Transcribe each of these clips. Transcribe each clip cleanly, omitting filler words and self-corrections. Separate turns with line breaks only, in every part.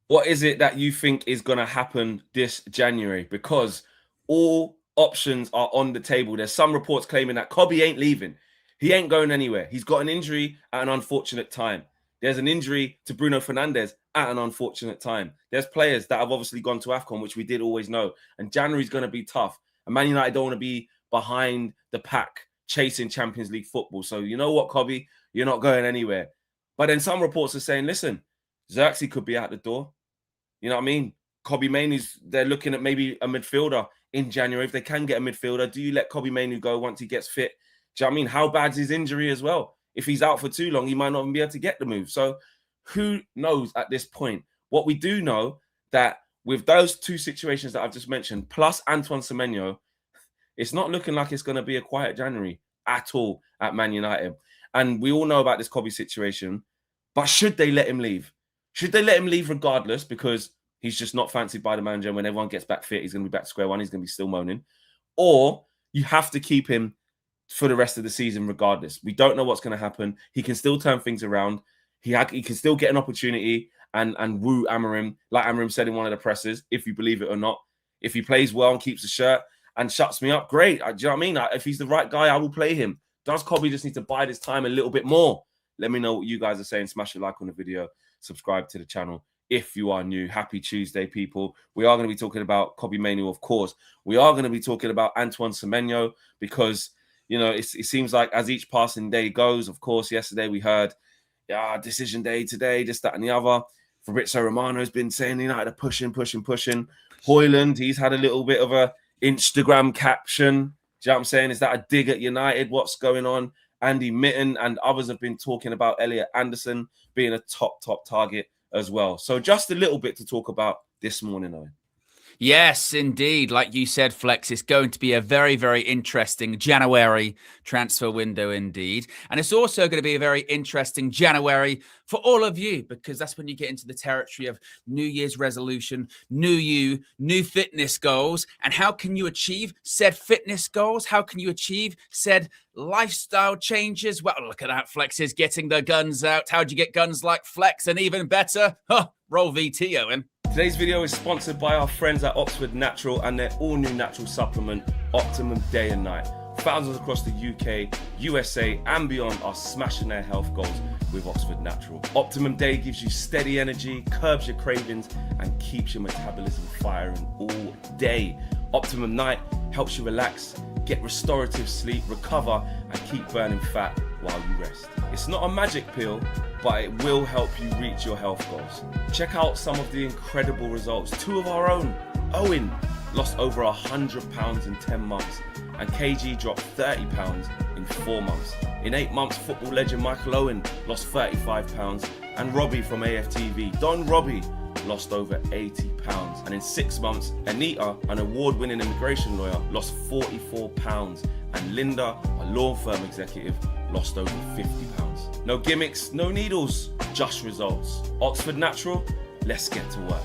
what is it that you think is going to happen this January? Because all options are on the table. There's some reports claiming that Kobe ain't leaving. He ain't going anywhere. He's got an injury at an unfortunate time. There's an injury to Bruno Fernandes at an unfortunate time. There's players that have obviously gone to AFCON, which we did always know. And January's going to be tough. And Man United don't want to be behind the pack chasing Champions League football. So you know what, Kobe? You're not going anywhere. But then some reports are saying, listen, Zirkzee could be out the door. You know what I mean? Kobe Mainoo's, they're looking at maybe a midfielder in January. If they can get a midfielder, do you let Kobe Mainoo go once he gets fit? Do you know what I mean? How bad's his injury as well? If he's out for too long, he might not even be able to get the move. So who knows at this point? What we do know that with those two situations that I've just mentioned, plus Antoine Semenyo, it's not looking like it's going to be a quiet January at all at Man United. And we all know about this Kobe situation. But should they let him leave? Should they let him leave regardless because he's just not fancied by the manager? And when everyone gets back fit, he's going to be back to square one. He's going to be still moaning. Or you have to keep him for the rest of the season regardless. We don't know what's going to happen. He can still turn things around. He can still get an opportunity and woo Amorim, like Amorim said in one of the presses, if you believe it or not. If he plays well and keeps the shirt and shuts me up, great. Do you know what I mean? If he's the right guy, I will play him. Does Kobe just need to bide his time a little bit more? Let me know what you guys are saying. Smash a like on the video. Subscribe to the channel if you are new. Happy Tuesday, people. We are going to be talking about Kobe Mainoo, of course. We are going to be talking about Antoine Semenyo because, you know, it seems like as each passing day goes, of course, yesterday we heard, decision day today, this, that, and the other. Fabrizio Romano has been saying United are pushing. Hoyland, he's had a little bit of a Instagram caption. Do you know what I'm saying? Is that a dig at United? What's going on? Andy Mitten and others have been talking about Elliot Anderson being a top target as well. So just a little bit to talk about this morning, Owen.
Yes, indeed. Like you said, Flex, it's going to be a very, very interesting January transfer window indeed. And it's also going to be a very interesting January for all of you, because that's when you get into the territory of New Year's resolution, new you, new fitness goals. And how can you achieve said fitness goals? How can you achieve said lifestyle changes? Well, look at that. Flex is getting the guns out. How'd you get guns like Flex? And even better, roll VT, Owen.
Today's video is sponsored by our friends at Oxford Natural and their all-new natural supplement, Optimum Day and Night. Thousands across the UK, USA and beyond are smashing their health goals with Oxford Natural. Optimum Day gives you steady energy, curbs your cravings and keeps your metabolism firing all day. Optimum Night helps you relax, get restorative sleep, recover and keep burning fat while you rest. It's not a magic pill, but it will help you reach your health goals. Check out some of the incredible results. Two of our own, Owen, lost over 100 pounds in 10 months, and KG dropped 30 pounds in 4 months. In 8 months, football legend Michael Owen lost 35 pounds, and Robbie from AFTV, Don Robbie, lost over 80 pounds. And in 6 months, Anita, an award-winning immigration lawyer, lost 44 pounds, and Linda, a law firm executive, lost over 50 pounds. No gimmicks, no needles, just results. Oxford Natural, let's get to work.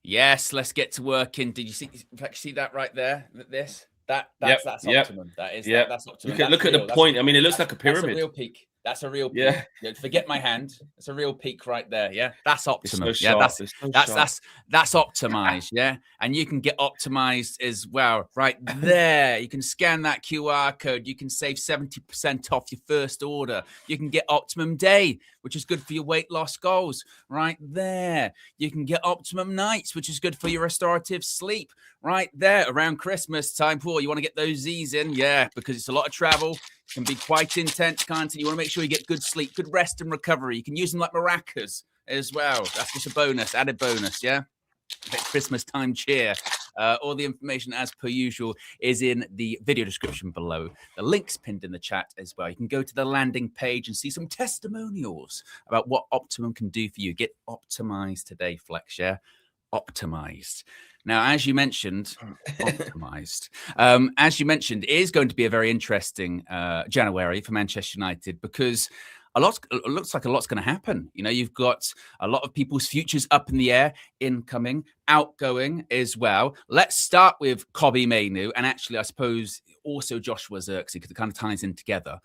Yes, let's get to work. And did you see that right there? That's Optimum. That's Optimum.
Look at the point. I mean, it looks like a pyramid.
That's a real peak. That's a real peak. Yeah. Forget my hand. It's a real peak right there. Yeah. That's Optimum. That's optimized. Yeah. And you can get optimized as well right there. You can scan that QR code. You can save 70% off your first order. You can get Optimum Day, which is good for your weight loss goals right there. You can get Optimum Nights, which is good for your restorative sleep right there around Christmas time. Paul, you want to get those Z's in? Yeah, because it's a lot of travel. Can be quite intense content. You want to make sure you get good sleep, good rest and recovery. You can use them like maracas as well. That's just a bonus, added bonus, yeah? Christmas time cheer. All the information, as per usual, is in the video description below. The link's pinned in the chat as well. You can go to the landing page and see some testimonials about what Optimum can do for you. Get optimized today, Flex, yeah? Optimized. Now, as you mentioned, Optimised. As you mentioned, it is going to be a very interesting January for Manchester United because it looks like a lot's going to happen. You know, you've got a lot of people's futures up in the air, incoming, outgoing as well. Let's start with Kobe Mainoo. And actually, I suppose also Joshua Zirkzee, because it kind of ties in together.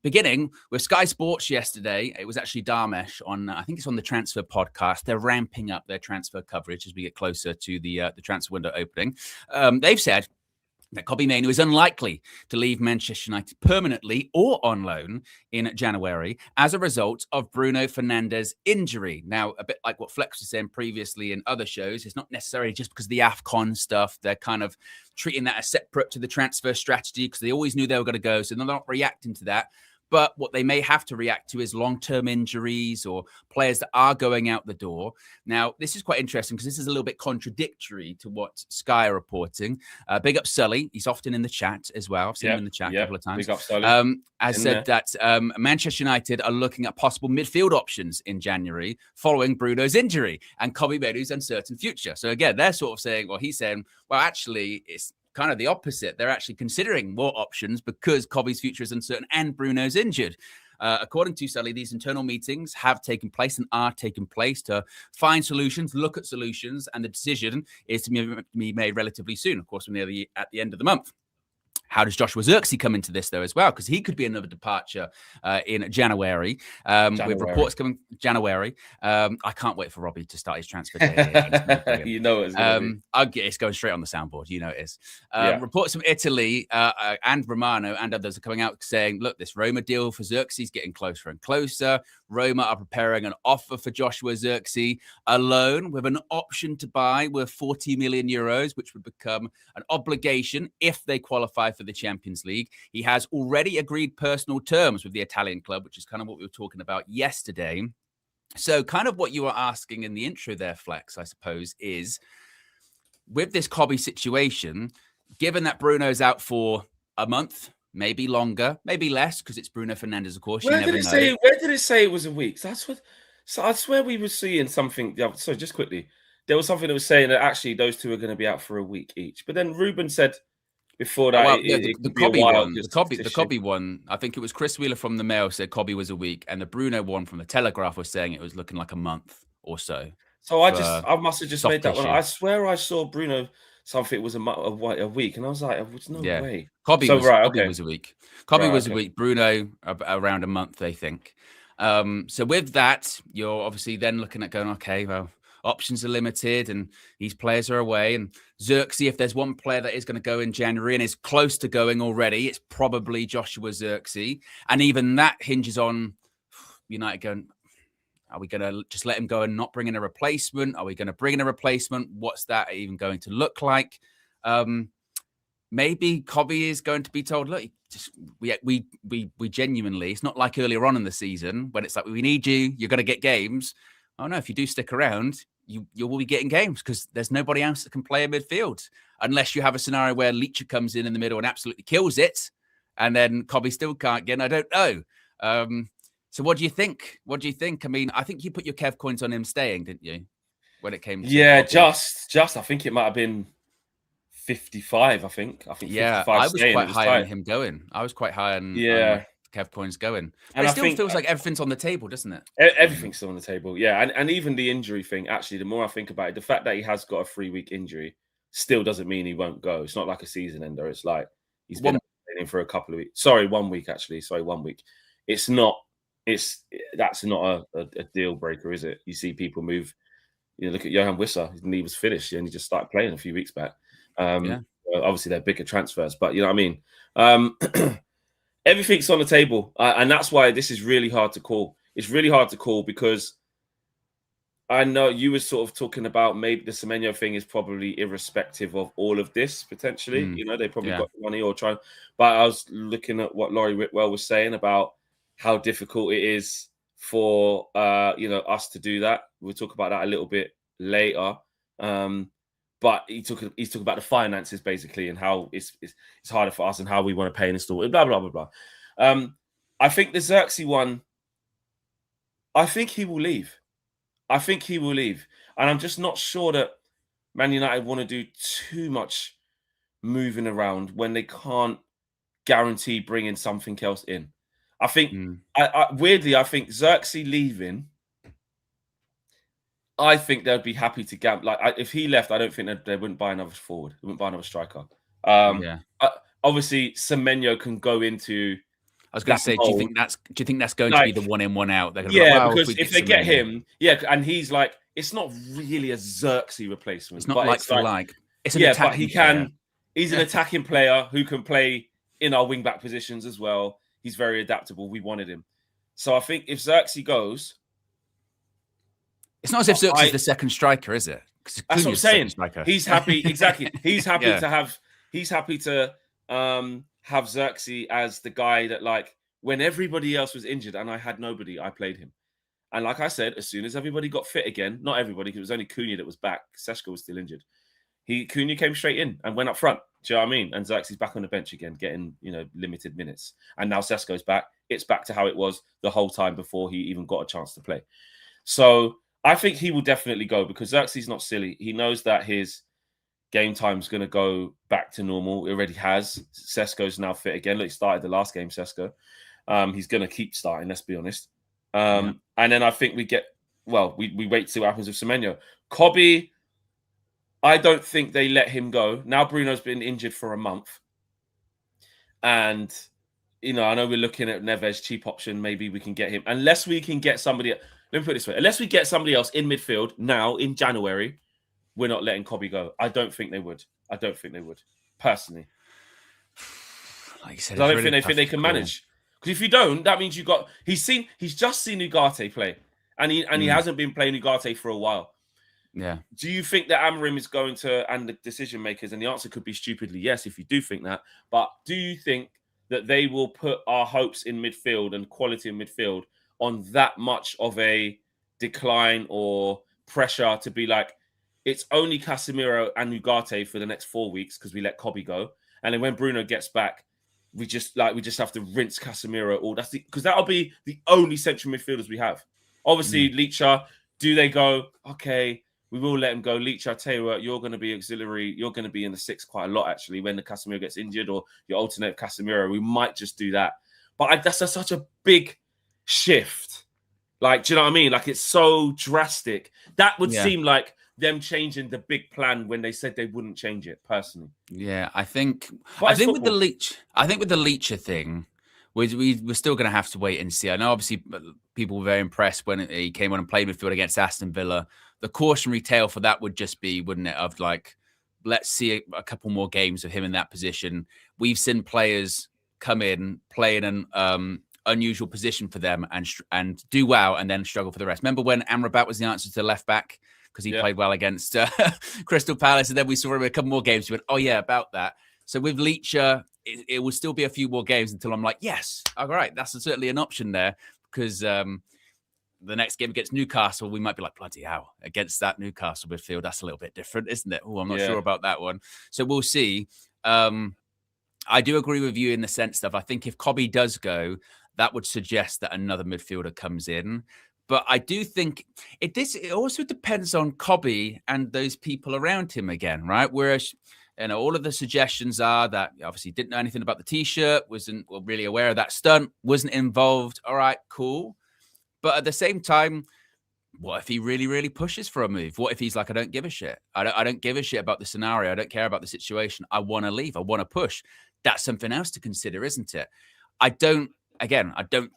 Beginning with Sky Sports yesterday, it was actually Dharmesh on, I think it's on the Transfer podcast. They're ramping up their transfer coverage as we get closer to the transfer window opening. They've said that Mainoo is unlikely to leave Manchester United permanently or on loan in January as a result of Bruno Fernandes' injury. Now, a bit like what Flex was saying previously in other shows, it's not necessarily just because of the AFCON stuff. They're kind of treating that as separate to the transfer strategy because they always knew they were going to go, so they're not reacting to that. But what they may have to react to is long-term injuries or players that are going out the door. Now, this is quite interesting because this is a little bit contradictory to what Sky are reporting. Big up Sully. He's often in the chat as well. I've seen him in the chat a couple of times.
Big up Sully.
Has said that Manchester United are looking at possible midfield options in January following Bruno's injury and Mainoo's uncertain future. So again, they're sort of saying, well, he's saying, well, actually, it's kind of the opposite. They're actually considering more options because Kobbie's future is uncertain and Bruno's injured. According to Sully, these internal meetings have taken place and are taking place to find solutions, look at solutions, and the decision is to be made relatively soon. Of course, we're near at the end of the month. How does Joshua Zirkzee come into this, though, as well? Because he could be another departure in January. With reports coming January. I can't wait for Robbie to start his transfer day.
You know it's going to be.
It's going straight on the soundboard. You know it is. Reports from Italy and Romano and others are coming out saying, look, this Roma deal for Zirkzee is getting closer and closer. Roma are preparing an offer for Joshua Zirkzee, a loan with an option to buy worth 40 million euros, which would become an obligation if they qualify for the Champions League. He has already agreed personal terms with the Italian club, which is kind of what we were talking about yesterday. So kind of what you were asking in the intro there, Flex, I suppose, is with this Kobbie situation, given that Bruno's out for a month, maybe longer, maybe less, because it's Bruno Fernandes, of course.
Where did it say it was a week? That's what. So I swear we were seeing something. So just quickly, there was something that was saying that actually those two are going to be out for a week each. But then Ruben said before that,
the Kobbie one, I think it was Chris Wheeler from the Mail said Kobbie was a week, and the Bruno one from the Telegraph was saying it was looking like a month or so.
So I must have just made that one. I swear I saw Bruno something was a week, and I was like, "There's no way."
Kobbie was a week. Kobbie was a week. Bruno around a month, they think. So with that, you're obviously then looking at going, okay, well, options are limited and these players are away. And Zirkzee, if there's one player that is going to go in January and is close to going already, it's probably Joshua Zirkzee. And even that hinges on United going, are we going to just let him go and not bring in a replacement? Are we going to bring in a replacement? What's that even going to look like? Maybe Kobbie is going to be told, look, we genuinely, it's not like earlier on in the season when it's like, we need you, you're going to get games. Oh no, if you do stick around, you will be getting games because there's nobody else that can play in midfield unless you have a scenario where Leacher comes in the middle and absolutely kills it, and then Kobbie still can't get in. I don't know. So what do you think? I mean, I think you put your Kev coins on him staying, didn't you? When it came to
just I think it might have been 55. I think 55
I was quite high on him going. I was quite high on Kev coins going. But it still feels like everything's on the table, doesn't it?
Everything's still on the table, yeah. And even the injury thing, actually, the more I think about it, the fact that he has got a 3-week injury still doesn't mean he won't go. It's not like a season ender. It's like he's been training for a couple of weeks. Sorry, 1 week, actually. 1 week. That's not a deal breaker, is it? You see people move. You know, look at Johan Wissa. His knee was finished and he just started playing a few weeks back. Obviously, they're bigger transfers, but you know what I mean? Everything's on the table. And that's why this is really hard to call. It's really hard to call because I know you were sort of talking about maybe the Semenyo thing is probably irrespective of all of this, potentially. You know, they probably got the money or trying. But I was looking at what Laurie Whitwell was saying about how difficult it is for us to do that. We'll talk about that a little bit later. But he's talking about the finances basically and how it's harder for us and how we want to pay and install, blah blah blah blah. I think the Zirkzee one, I think he will leave. And I'm just not sure that Man United want to do too much moving around when they can't guarantee bringing something else in. I think, weirdly, I think Zirkzee leaving, I think they'd be happy to gamble. Like, if he left, I don't think they wouldn't buy another forward. They wouldn't buy another striker. obviously Semenyo can go into.
I was going to say, do you think that's going to be the one in, one out? They're going to be like,
because if they get him, and he's like, it's not really a Zirkzee replacement.
It's not like for like. It's an
but he
player.
He's an attacking player who can play in our wing back positions as well. He's very adaptable. We wanted him, so I think if Zirkzee goes,
it's not as if Zirkzee's the second striker, is it?
That's what I'm saying. He's happy, exactly. He's happy to have. He's happy to have Zirkzee as the guy that, like, when everybody else was injured and I had nobody, I played him. And like I said, as soon as everybody got fit again, not everybody, because it was only Cunha that was back. Seshko was still injured. Cunha came straight in and went up front. Do you know what I mean? And Zirkzee's back on the bench again, getting, limited minutes. And now Seshko's back. It's back to how it was the whole time before he even got a chance to play. So I think he will definitely go because Zirkzee's not silly. He knows that his game time's going to go back to normal. It already has. Seshko's now fit again. Look, he started the last game, Seshko. He's going to keep starting, let's be honest. And then I think we wait to see what happens with Semenyo. Kobe, I don't think they let him go. Now Bruno's been injured for a month. And, I know we're looking at Neves, cheap option. Maybe we can get him. Unless we can get somebody... Let me put it this way. Unless we get somebody else in midfield now, in January, we're not letting Kobe go. I don't think they would. Personally.
Like you said,
I don't think they can manage. Because if you don't, that means he's just seen Ugarte play. And he hasn't been playing Ugarte for a while.
Yeah.
Do you think that Amorim is going to, and the decision makers, and the answer could be stupidly yes if you do think that, but do you think that they will put our hopes in midfield and quality in midfield on that much of a decline or pressure to be like, it's only Casemiro and Ugarte for the next 4 weeks because we let Kobe go. And then when Bruno gets back, we just have to rinse Casemiro all. Because that'll be the only central midfielders we have. Obviously, Licha, do they go, okay, we will let him go. Licha, I tell you what, you're going to be auxiliary. You're going to be in the six quite a lot, actually, when the Casemiro gets injured or you alternate Casemiro. We might just do that. But that's such a big shift. Like, do you know what I mean? Like, it's so drastic. That would seem like them changing the big plan when they said they wouldn't change it, personally.
Yeah, I think with the Licha thing, we're still going to have to wait and see. I know, obviously, people were very impressed when he came on and played midfield against Aston Villa. The cautionary tale for that would just be, wouldn't it, of like, let's see a couple more games of him in that position. We've seen players come in, play in an unusual position for them and do well and then struggle for the rest. Remember when Amrabat was the answer to left back because he played well against Crystal Palace, and then we saw him a couple more games. We went, oh yeah, about that. So with Licha, it will still be a few more games until I'm like, yes, all right, that's certainly an option there because the next game against Newcastle, we might be like, bloody hell, against that Newcastle midfield, that's a little bit different, isn't it? Oh, I'm not sure about that one. So we'll see. I do agree with you in the sense that I think if Kobe does go, that would suggest that another midfielder comes in. But I do think it also depends on Kobe and those people around him again, right? Whereas, all of the suggestions are that obviously didn't know anything about the T-shirt, wasn't really aware of that stunt, wasn't involved. All right, cool. But at the same time, what if he really, really pushes for a move? What if he's like, I don't give a shit. I don't give a shit about the scenario. I don't care about the situation. I want to leave. I want to push. That's something else to consider, isn't it? I don't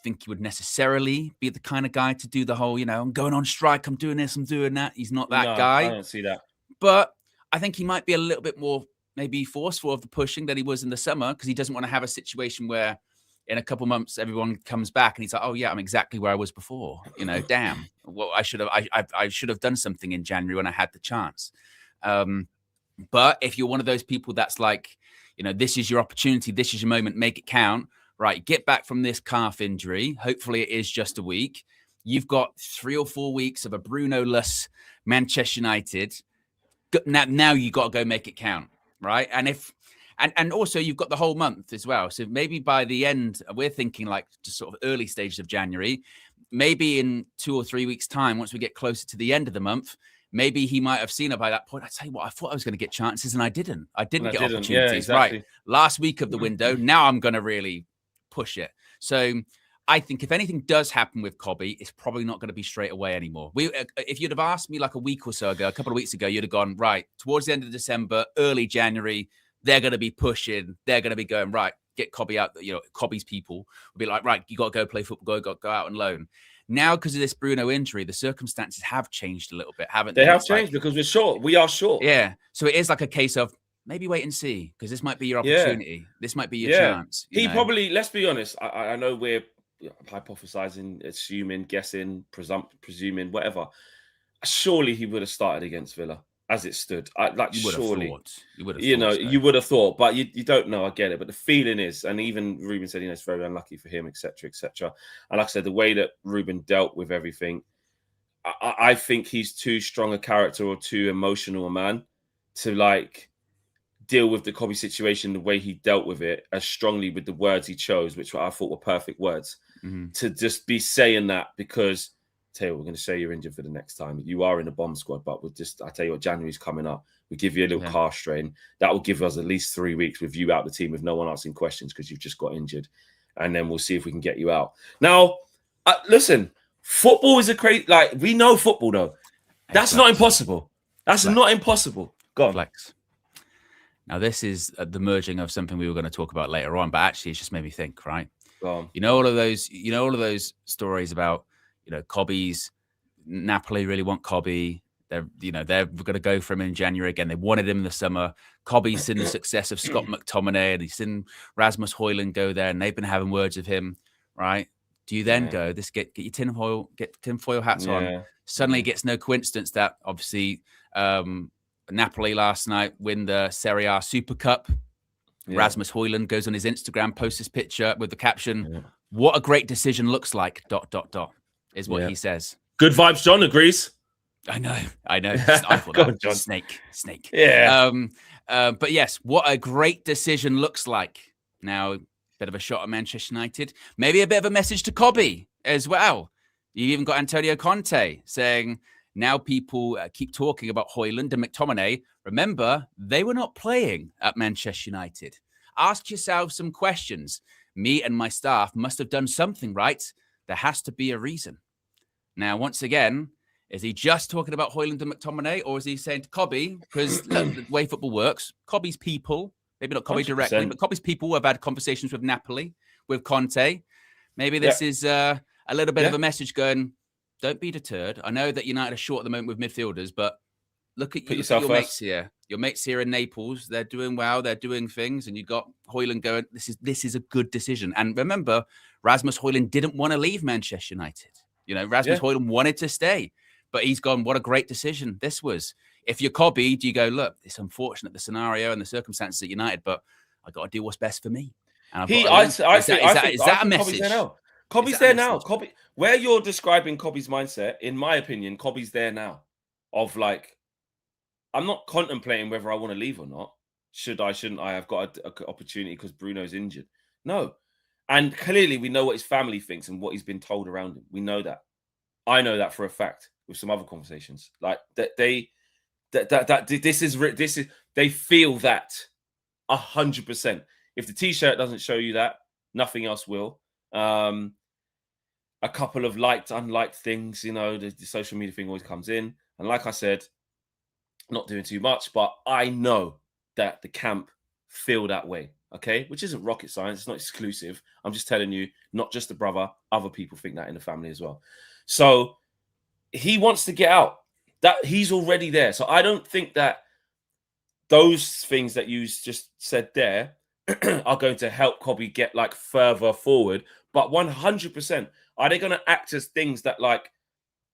think he would necessarily be the kind of guy to do the whole, I'm going on strike, I'm doing this, I'm doing that. He's not that guy.
I don't see that.
But I think he might be a little bit more maybe forceful of the pushing than he was in the summer because he doesn't want to have a situation where in a couple months everyone comes back and he's like, oh yeah, I'm exactly where I was before. Damn. Well, I should have done something in January when I had the chance. But if you're one of those people that's like, this is your opportunity, this is your moment, make it count. Right, get back from this calf injury. Hopefully it is just a week. You've got 3 or 4 weeks of a Bruno-less Manchester United. Now you got to go make it count, right? And also you've got the whole month as well. So maybe by the end, we're thinking like just sort of early stages of January. Maybe in 2 or 3 weeks' time, once we get closer to the end of the month, maybe he might have seen it by that point. I tell you what, I thought I was going to get chances and I didn't. I didn't get opportunities. Yeah, exactly. Right, last week of the window. Now I'm going to really push it. So I think if anything does happen with Kobe, it's probably not going to be straight away anymore. If you'd have asked me like a week or so ago, a couple of weeks ago, you'd have gone, right, towards the end of December, early January, they're going to be pushing. They're going to be going, right, get Cobby out. You know, Cobby's people will be like, right, you got to go play football, go out on loan. Now, because of this Bruno injury, the circumstances have changed a little bit, haven't they?
They have changed because we're short. We are short.
Yeah. So it is like a case of maybe wait and see, because this might be your opportunity. This might be your chance.
He probably, let's be honest, I know we're hypothesizing, assuming, guessing, presuming, whatever. Surely he would have started against Villa as it stood. Surely. You would have thought, but you don't know. I get it. But the feeling is, and even Ruben said, it's very unlucky for him, etc., etc. And like I said, the way that Ruben dealt with everything, I think he's too strong a character or too emotional a man to deal with the Cobby situation the way he dealt with it, as strongly with the words he chose, which I thought were perfect words, to just be saying that because, tell you what, we're going to say you're injured for the next time. You are in the bomb squad, but I tell you what, January's coming up. We give you a little calf strain. That will give us at least 3 weeks with you out the team with no one asking questions because you've just got injured. And then we'll see if we can get you out. Now, listen, football is a crazy, we know football though. That's not impossible. That's not impossible. Go on.
Flex. Now, this is the merging of something we were going to talk about later on, but actually, it's just made me think. Right? All of those stories about Cobby's. Napoli really want Cobby. They're going to go for him in January again. They wanted him in the summer. Cobby's seen the success of Scott McTominay, and he's seen Rasmus Højlund go there, and they've been having words with him. Right? Do you then go? Get your tinfoil hats on. Suddenly, it gets no coincidence that obviously. Napoli last night win the Serie A Super Cup. Rasmus Højlund goes on his Instagram, posts this picture with the caption, "What a great decision looks like, ... is what he says.
Good vibes, John agrees.
I know. I thought that. John. Snake.
Yeah.
But yes, what a great decision looks like. Now, bit of a shot at Manchester United. Maybe a bit of a message to Cobby as well. You even got Antonio Conte saying, now people keep talking about Højlund and McTominay. Remember, they were not playing at Manchester United. Ask yourself some questions. Me and my staff must have done something right. There has to be a reason. Now, once again, is he just talking about Højlund and McTominay, or is he saying to Cobby, because the way football works, Cobby's people, maybe not Cobby 100%. Directly, but Cobby's people have had conversations with Napoli, with Conte. Maybe this is a little bit of a message going, don't be deterred. I know that United are short at the moment with midfielders, but look at your mates here. Your mates here in Naples, they're doing well. They're doing things, and you got Højlund going. This is a good decision. And remember, Rasmus Højlund didn't want to leave Manchester United. Rasmus Højlund wanted to stay, but he's gone. What a great decision this was. If you're Cobby, do you go, look, it's unfortunate the scenario and the circumstances at United, but I got to do what's best for me. And is that a message?
Cobby's there now. Cobby, where you're describing Cobby's mindset, in my opinion, Cobby's there now. Of I'm not contemplating whether I want to leave or not. Should I? Shouldn't I? I've got an opportunity because Bruno's injured. No, and clearly we know what his family thinks and what he's been told around him. We know that. I know that for a fact with some other conversations. They feel that 100%. If the t-shirt doesn't show you that, nothing else will. A couple of liked, unliked things, the social media thing always comes in. And like I said, not doing too much, but I know that the camp feel that way, okay? Which isn't rocket science. It's not exclusive. I'm just telling you, not just the brother, other people think that in the family as well. So he wants to get out. That he's already there. So I don't think that those things that you just said there are going to help Cobby get further forward. But 100%, are they going to act as things that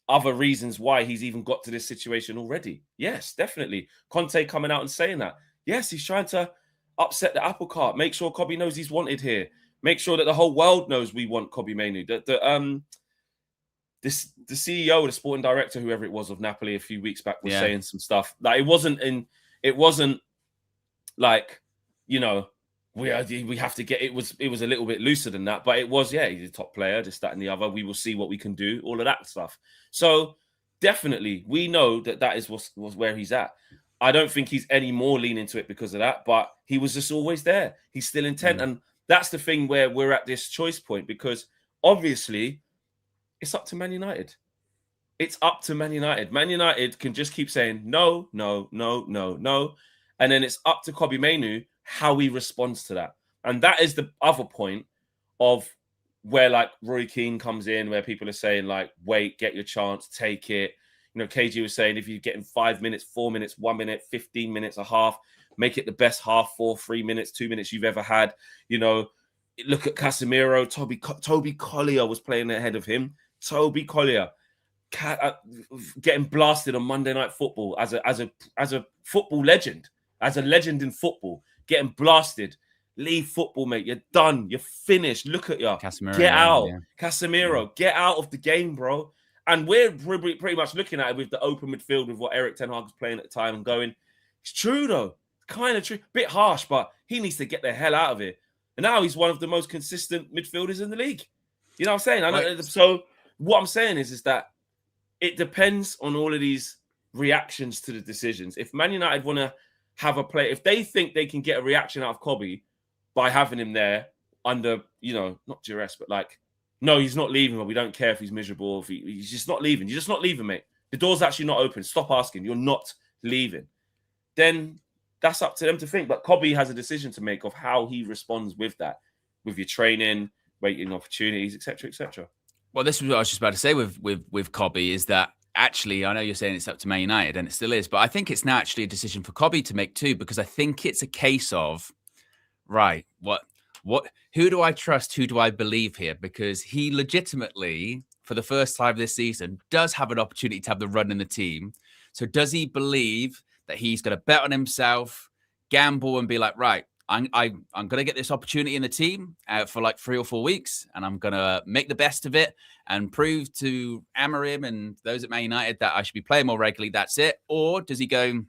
other reasons why he's even got to this situation already? Yes, definitely. Conte coming out and saying that. Yes, he's trying to upset the apple cart. Make sure Cobby knows he's wanted here. Make sure that the whole world knows we want Cobby Mainoo. The CEO, the sporting director, whoever it was of Napoli a few weeks back was saying some stuff. It wasn't we have to get it was a little bit looser than that, but it was he's a top player, this, that, and the other. We will see what we can do, all of that stuff. So definitely we know that is was where he's at. I don't think he's any more leaning to it because of that, but he was just always there. He's still intent. And that's the thing where we're at this choice point, because obviously it's up to Man United. It's up to Man United. Man United can just keep saying no, no, no, no, no. And then it's up to Cobby Mainoo how he responds to that. And that is the other point of where like Roy Keane comes in, where people are saying like, wait, get your chance, take it. You know, KG was saying if you're getting 5 minutes, 4 minutes, 1 minute, 15 minutes, a half, make it the best half, 3 minutes, 2 minutes you've ever had. You know, look at Casemiro. Toby Collier was playing ahead of him. Toby Collier getting blasted on Monday Night Football as a football legend, as a legend in football, getting blasted. Leave football, mate. You're done. You're finished. Look at you.
Casemiro,
Get out.
yeah.
Casemiro, get out of the game, bro. And we're pretty much looking at it with the open midfield with what Eric Ten Hag was playing at the time and going, it's true, though. Kind of true. Bit harsh, but he needs to get the hell out of it. And now he's one of the most consistent midfielders in the league. You know what I'm saying? So what I'm saying is that it depends on all of these reactions to the decisions. If Man United want to have a play, if they think they can get a reaction out of Kobe by having him there under, you know, not duress, but like, no, he's not leaving, but we don't care if he's miserable, or if he's just not leaving. You're just not leaving, mate. The door's actually not open. Stop asking. You're not leaving. Then that's up to them to think. But Kobe has a decision to make of how he responds with that, with your training, waiting opportunities, etc., etc.
Well, this is what I was just about to say with Kobe is that actually, I know you're saying it's up to Man United, and it still is, but I think it's now actually a decision for Kobe to make too, because I think it's a case of, right, who do I trust? Who do I believe here? Because he legitimately, for the first time this season, does have an opportunity to have the run in the team. So does he believe that he's going to bet on himself, gamble, and be like, right, I'm going to get this opportunity in the team for like 3 or 4 weeks, and I'm going to make the best of it and prove to Amorim and those at Man United that I should be playing more regularly. That's it. Or does he go,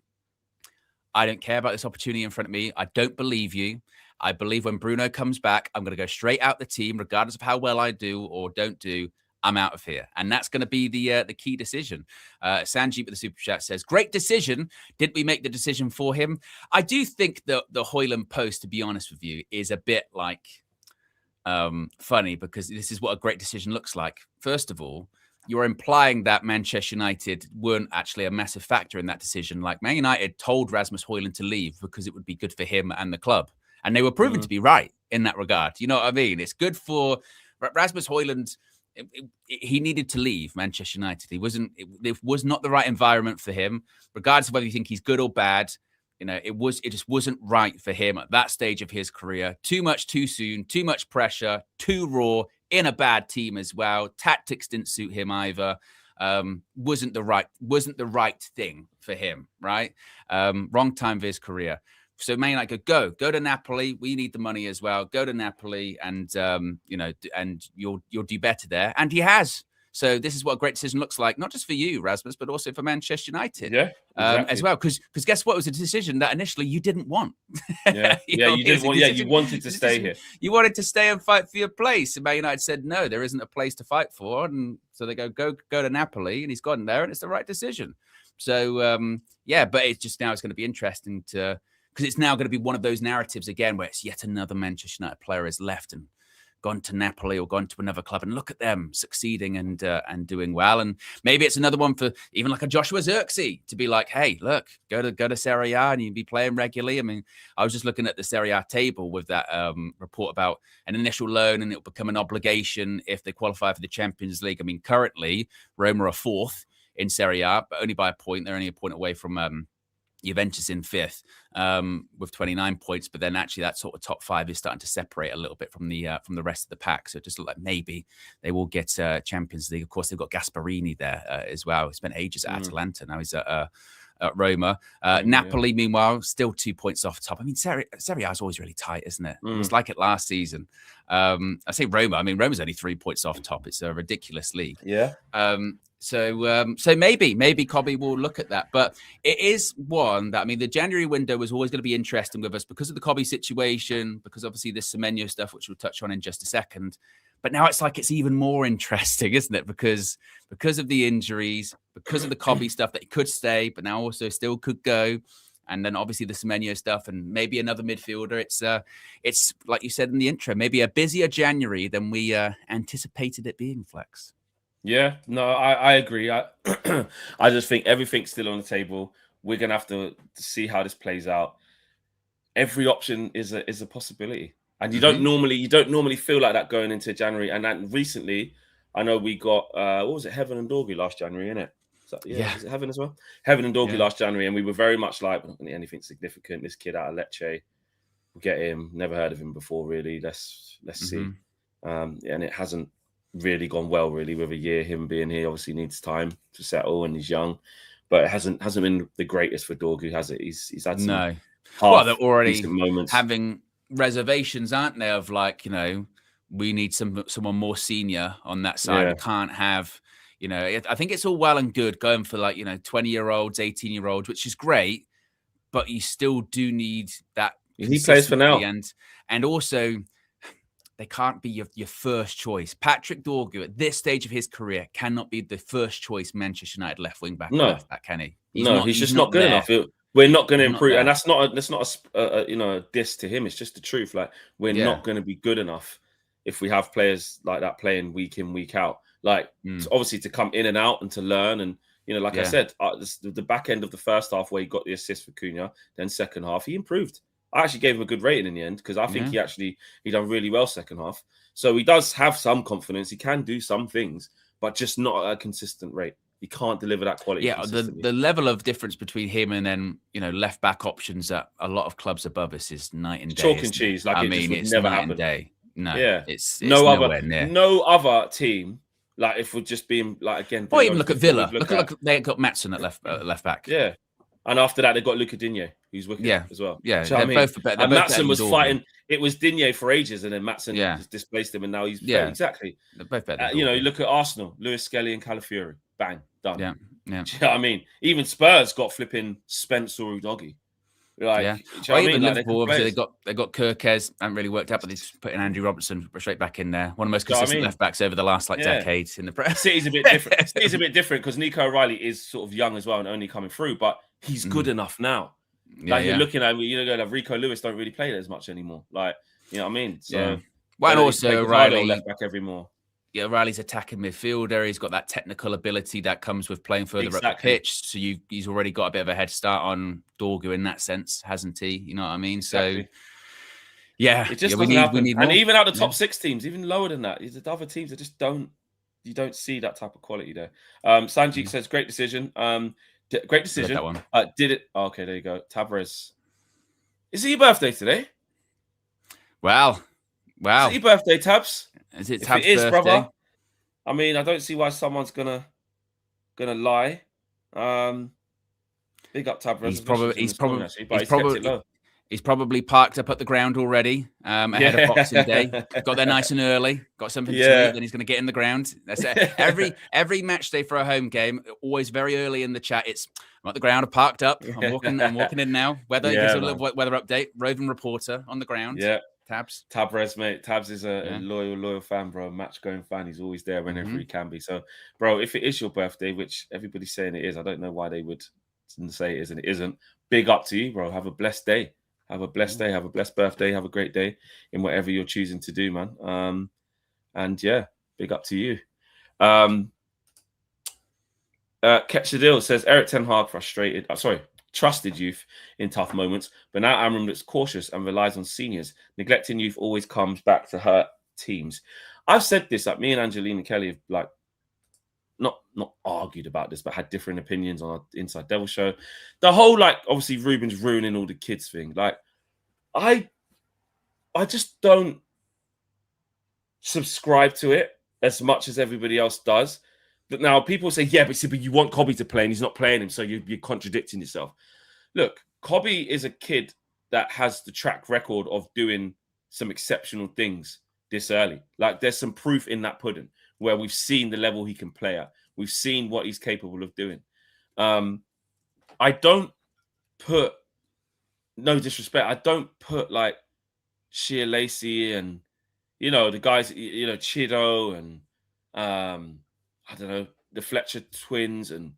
I don't care about this opportunity in front of me. I don't believe you. I believe when Bruno comes back, I'm going to go straight out the team, regardless of how well I do or don't do. I'm out of here. And that's going to be the key decision. Sanjeev with the super chat says, great decision. Didn't we make the decision for him? I do think that the Højlund post, to be honest with you, is a bit like funny, because this is what a great decision looks like. First of all, you're implying that Manchester United weren't actually a massive factor in that decision. Like, Man United told Rasmus Højlund to leave because it would be good for him and the club. And they were proven to be right in that regard. You know what I mean? It's good for Rasmus Højlund. He needed to leave Manchester United. It was not the right environment for him, regardless of whether you think he's good or bad. You know, it just wasn't right for him at that stage of his career. Too much, too soon, too much pressure, too raw, in a bad team as well. Tactics didn't suit him either. Wasn't the right thing for him, right? Wrong time for his career. So Man United go to Napoli. We need the money as well. Go to Napoli, and and you'll do better there. And he has. So this is what a great decision looks like, not just for you, Rasmus, but also for Manchester United, exactly. As well. Because guess what? It was a decision that initially you didn't want.
Yeah, you didn't want. Yeah, you wanted to stay here.
You wanted to stay and fight for your place. And Man United said no, there isn't a place to fight for, and so they go to Napoli, and he's gotten there, and it's the right decision. So but it's just now it's going to be interesting to. Because it's now going to be one of those narratives again where it's yet another Manchester United player has left and gone to Napoli or gone to another club, and look at them succeeding and doing well. And maybe it's another one for even like a Joshua Zirkzee to be like, hey, look, go to Serie A and you'd be playing regularly. I mean, I was just looking at the Serie A table with that report about an initial loan, and it'll become an obligation if they qualify for the Champions League. I mean, currently Roma are 4th in Serie A, but only by a point. They're only a point away from Juventus in 5th with 29 points, but then actually that sort of top 5 is starting to separate a little bit from the rest of the pack. So it just looked like maybe they will get Champions League. Of course, they've got Gasparini there as well. He spent ages at Atalanta. Now he's at Roma. Napoli, meanwhile, still 2 points off top. I mean, Serie A is always really tight, isn't it? It was like it last season. I say Roma. I mean, Roma's only 3 points off top. It's a ridiculous league.
Yeah.
So maybe Kobe will look at that, but it is one that, I mean, the January window was always going to be interesting with us because of the Kobe situation, because obviously this Semenyo stuff, which we'll touch on in just a second. But now it's like it's even more interesting, isn't it? Because of the injuries, because of the Kobe stuff that he could stay, but now also still could go. And then obviously the Semenyo stuff and maybe another midfielder. It's like you said in the intro, maybe a busier January than we anticipated it being, Flex.
Yeah, no, I agree. I just think everything's still on the table. We're going to have to see how this plays out. every option is a possibility. And you don't normally feel like that going into January. And then recently, I know we got what was it, Heaven and Dorgy last January, innit? So, yeah, was it Heaven as well? Heaven and Dorgy last January, and we were very much like, we're not going to get anything significant. This kid out of Lecce, we'll get him. Never heard of him before, really. Let's see. And it hasn't really gone well, really, with a year. Him being here obviously needs time to settle, and he's young, but it hasn't been the greatest for Dorgy, has it? He's had some
they're already
moments.
having reservations, aren't they? Of like, we need someone more senior on that side. We can't have, I think it's all well and good going for like 20-year-olds, 18-year-olds, which is great, but you still do need that.
He plays for now,
and also they can't be your first choice. Patrick Dorgu at this stage of his career cannot be the first choice Manchester United left wing back. Left back, can he?
He's just not good enough. We're not going to improve, and that's not a diss to him. It's just the truth. Like, we're not going to be good enough if we have players like that playing week in, week out. Like, obviously to come in and out and to learn, and I said, the back end of the first half where he got the assist for Cunha, then second half he improved. I actually gave him a good rating in the end because I think he done really well second half. So he does have some confidence. He can do some things, but just not at a consistent rate. He can't deliver that quality.
Yeah, the level of difference between him and then left back options at a lot of clubs above us is night and day.
Chalk and cheese. Like,
it's
never
night
happen.
and day. No, it's
no other team. Like, if we're just being like, again,
or even look at Villa. Look, they got Maatsen at left back.
Yeah, and after that they got Luca Digne, who's wicked as well.
Yeah,
they're both better. And Maatsen was fighting. It was Digne for ages, and then Maatsen just displaced him, and now he's exactly.
They're both better.
You look at Arsenal, Lewis Skelly and Calafiori, bang, done.
Yeah.
Do you know what I mean? Even Spurs got flipping Spence or Udogie. Like,
or even Liverpool, obviously they got Kirkez, haven't really worked out, but they just put in Andrew Robertson straight back in there. One of the most consistent left backs over the last decades in the press.
City's a bit different. City's a bit different because Nico O'Reilly is sort of young as well and only coming through, but he's good enough now. Like, you're looking at, like Rico Lewis don't really play as much anymore. Like, you know what I mean? So,
well, and also O'Reilly
left back every more.
Yeah, O'Reilly's attacking midfielder. He's got that technical ability that comes with playing further up the pitch. So he's already got a bit of a head start on Dorgu in that sense, hasn't he? You know what I mean? So,
it just we need more. And even out the top 6 teams, even lower than that, the other teams that just you don't see that type of quality there. Sanjit says, great decision. Great decision.
That one.
Did it? Oh, okay, there you go. Tavares. Is it your birthday today?
Wow.
Is it your birthday, Tabs?
Is it
Tabs' birthday? Brother. I mean, I don't see why someone's gonna lie. Big up Tavares.
He's probably parked up at the ground already ahead of Boxing Day. Got there nice and early. Got something to eat. Then he's going to get in the ground. That's it. Every match day for a home game, always very early in the chat. I'm at the ground. I parked up. I'm walking in now. Weather gives a little weather update. Roving reporter on the ground.
Yeah.
Tavares,
mate. Tabs is a loyal fan, bro. Match going fan. He's always there whenever he can be. So, bro, if it is your birthday, which everybody's saying it is, I don't know why they would say it is and it isn't. Big up to you, bro. Have a blessed day. Have a blessed day. Have a blessed birthday. Have a great day in whatever you're choosing to do, man. And big up to you. Catch the Deal says Eric Ten Hag trusted youth in tough moments, but now Amram looks cautious and relies on seniors. Neglecting youth always comes back to hurt teams. I've said this, like me and Angelina Kelly have like not argued about this, but had different opinions on our Inside Devil show. The whole, like, obviously Ruben's ruining all the kids thing. Like, I just don't subscribe to it as much as everybody else does. But now people say, but you want Cobby to play and he's not playing him, so you're contradicting yourself. Look, Cobby is a kid that has the track record of doing some exceptional things this early. Like, there's some proof in that pudding where we've seen the level he can play at. We've seen what he's capable of doing. I don't put, no disrespect, I don't put like Shea Lacey and, the guys, Chido and, I don't know, the Fletcher twins and,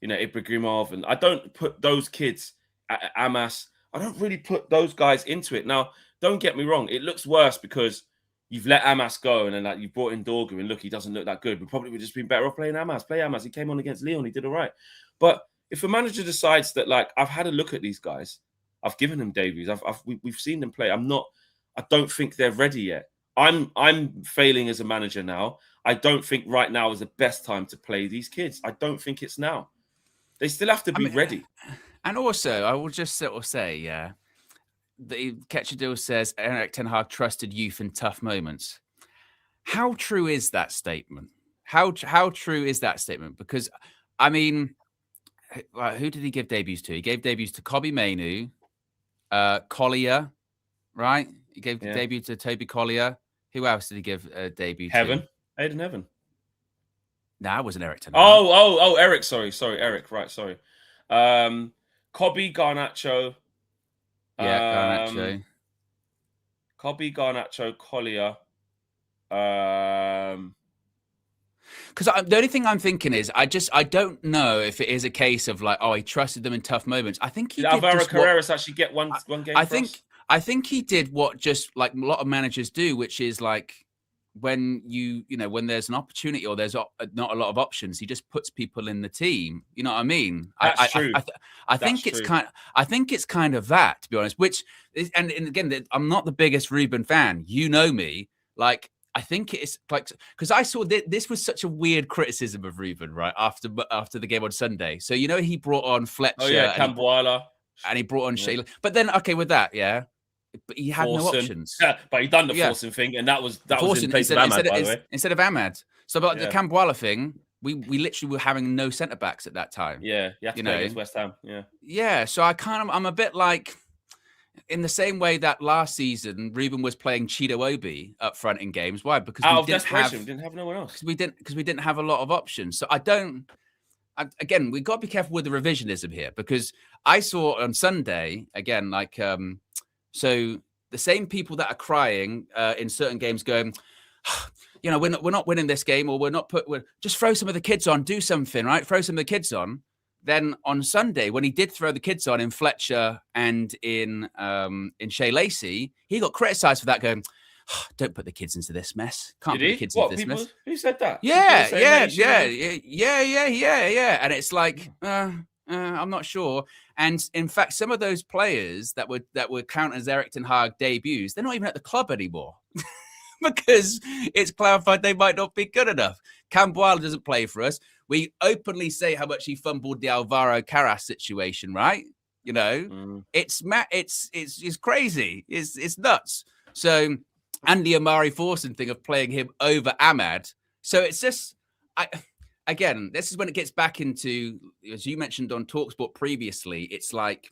Ibrahimov. And I don't put those kids at Amas. I don't really put those guys into it. Now, don't get me wrong. It looks worse because you've let Amas go and then like you brought in Dorgu and look, he doesn't look that good. We probably would just been better off playing Amas. Play Amas. He came on against Leon. He did all right. But if a manager decides that, like, I've had a look at these guys I've given them debuts. We've seen them play. I don't think they're ready yet. I'm failing as a manager now. I don't think right now is the best time to play these kids. I don't think it's now. They still have to be ready.
And also, I will just sort of say, the Ketchadil says Erik ten Hag trusted youth in tough moments. How true is that statement? How true is that statement? Because, I mean, who did he give debuts to? He gave debuts to Kobbie Mainoo, Collier, right? He gave the debut to Toby Collier. Who else did he give a debut to?
Aiden Heaven.
No, it wasn't Erik ten Hag.
Oh, Eric. Sorry, Eric. Right, sorry. Kobbie, Garnacho.
Yeah, Garnacho.
Kobbie, Garnacho, Collier.
Because the only thing I'm thinking is, I don't know if it is a case of like, oh, he trusted them in tough moments. I think did
Alvaro Carreras actually get one game.
I think he did what just like a lot of managers do, which is like when when there's an opportunity or there's not a lot of options, he just puts people in the team. You know what I mean?
That's true.
I think it's kind of that, to be honest. Which is, and again, I'm not the biggest Ruben fan. You know me, like. I think it's like, because I saw this was such a weird criticism of Ruben, right? After the game on Sunday. So, he brought on Fletcher.
Oh, yeah, Camboila.
And he brought on Shayla. But then, okay, with that, yeah. But he had no options.
Yeah, but he done the forcing thing, and that was in place of Ahmad, by the way.
Instead of Ahmad. So, about the Camboila thing, we literally were having no centre-backs at that time.
Yeah, you have to play against West Ham, yeah.
Yeah, so I'm a bit like... In the same way that last season, Ruben was playing Chido Obi up front in games. Why? Because we didn't have no one else. Because we didn't have a lot of options. So again, we've got to be careful with the revisionism here, because I saw on Sunday, again, like, so the same people that are crying in certain games going, we're not winning this game, or we're just throw some of the kids on, do something, right? Throw some of the kids on. Then on Sunday, when he did throw the kids on in Fletcher and in Shea Lacey, he got criticised for that, going, "Don't put the kids into this mess. Can't put the kids into this mess."
Who said that?
Yeah. And it's like, I'm not sure. And in fact, some of those players that were counted as Erik ten Hag debuts, they're not even at the club anymore. Because it's clarified they might not be good enough. Camboila doesn't play for us. We openly say how much he fumbled the Alvaro Carreras situation, right? It's crazy. It's nuts. So, and the Amari Forson thing of playing him over Ahmad. So it's just, again, this is when it gets back into, as you mentioned on TalkSport previously, it's like,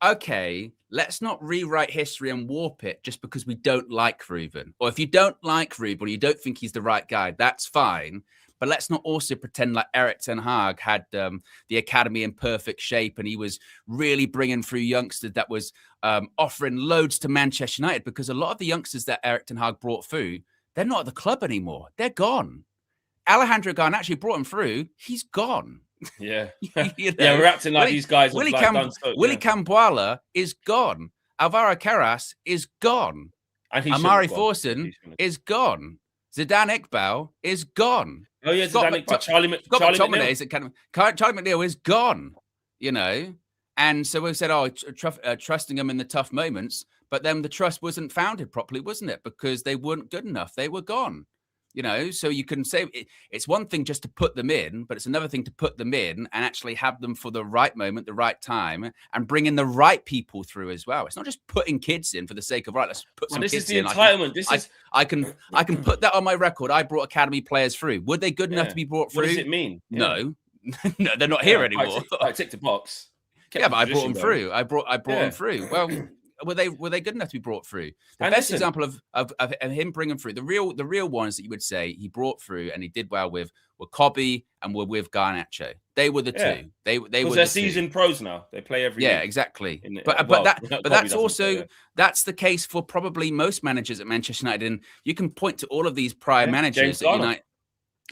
okay, let's not rewrite history and warp it just because we don't like Ruben. Or if you don't like Ruben, or you don't think he's the right guy, that's fine. But let's not also pretend like Erik ten Hag had the academy in perfect shape and he was really bringing through youngsters that was offering loads to Manchester United, because a lot of the youngsters that Erik ten Hag brought through, they're not at the club anymore. They're gone. Alejandro Garnacho brought him through. He's gone.
Yeah. Yeah, we're acting like these guys
Willie Camboila is gone. Alvaro Carreras is gone. Amari Forson is gone. Zidane Iqbal is gone.
Oh, yeah, Zidane Iqbal. Charlie
McNeil is gone, And so we've said, trusting them in the tough moments. But then the trust wasn't founded properly, wasn't it? Because they weren't good enough. They were gone. So you can say it's one thing just to put them in, but it's another thing to put them in and actually have them for the right moment, the right time, and bring in the right people through as well. It's not just putting kids in for the sake of, right, let's put some kids in.
This is the entitlement.
I can put that on my record. I brought academy players through. Would they good enough to be brought through?
What does it mean?
No. No, they're not here anymore.
I ticked the box.
Yeah, but I brought them through. I brought them through. Well, were they good enough to be brought through? The best example of him bringing through, the real ones that you would say he brought through and he did well with were Kobbie and were with Garnacho. They were the two. They were
they're seasoned pros now. They play every
year. Exactly. But that's also that's the case for probably most managers at Manchester United. And you can point to all of these prior managers at United.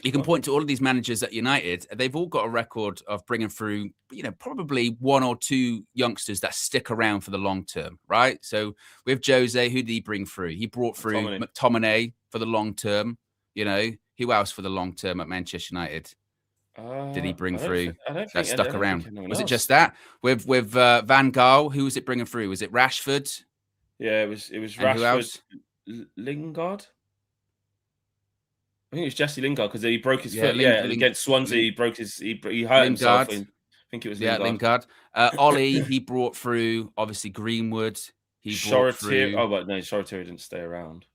You can point to all of these managers at United. They've all got a record of bringing through, probably one or two youngsters that stick around for the long term, right? So with Jose, who did he bring through? He brought through McTominay for the long term. Who else for the long term at Manchester United? did he bring through
I don't
that
think
stuck around?
anyone
Was it
else.
just that with Van Gaal? Who was it bringing through? Was it Rashford?
Yeah, it was
And
Rashford,
who else?
Lingard. I think it was Jesse Lingard because he broke his
Yeah,
foot. Yeah, against Swansea, he broke his. He hurt himself.
Lingard.
And I think it was
Yeah,
Lingard.
Lingard. Ollie, he brought through obviously Greenwood. He brought through.
Oh, but no, Shoratieri didn't stay around.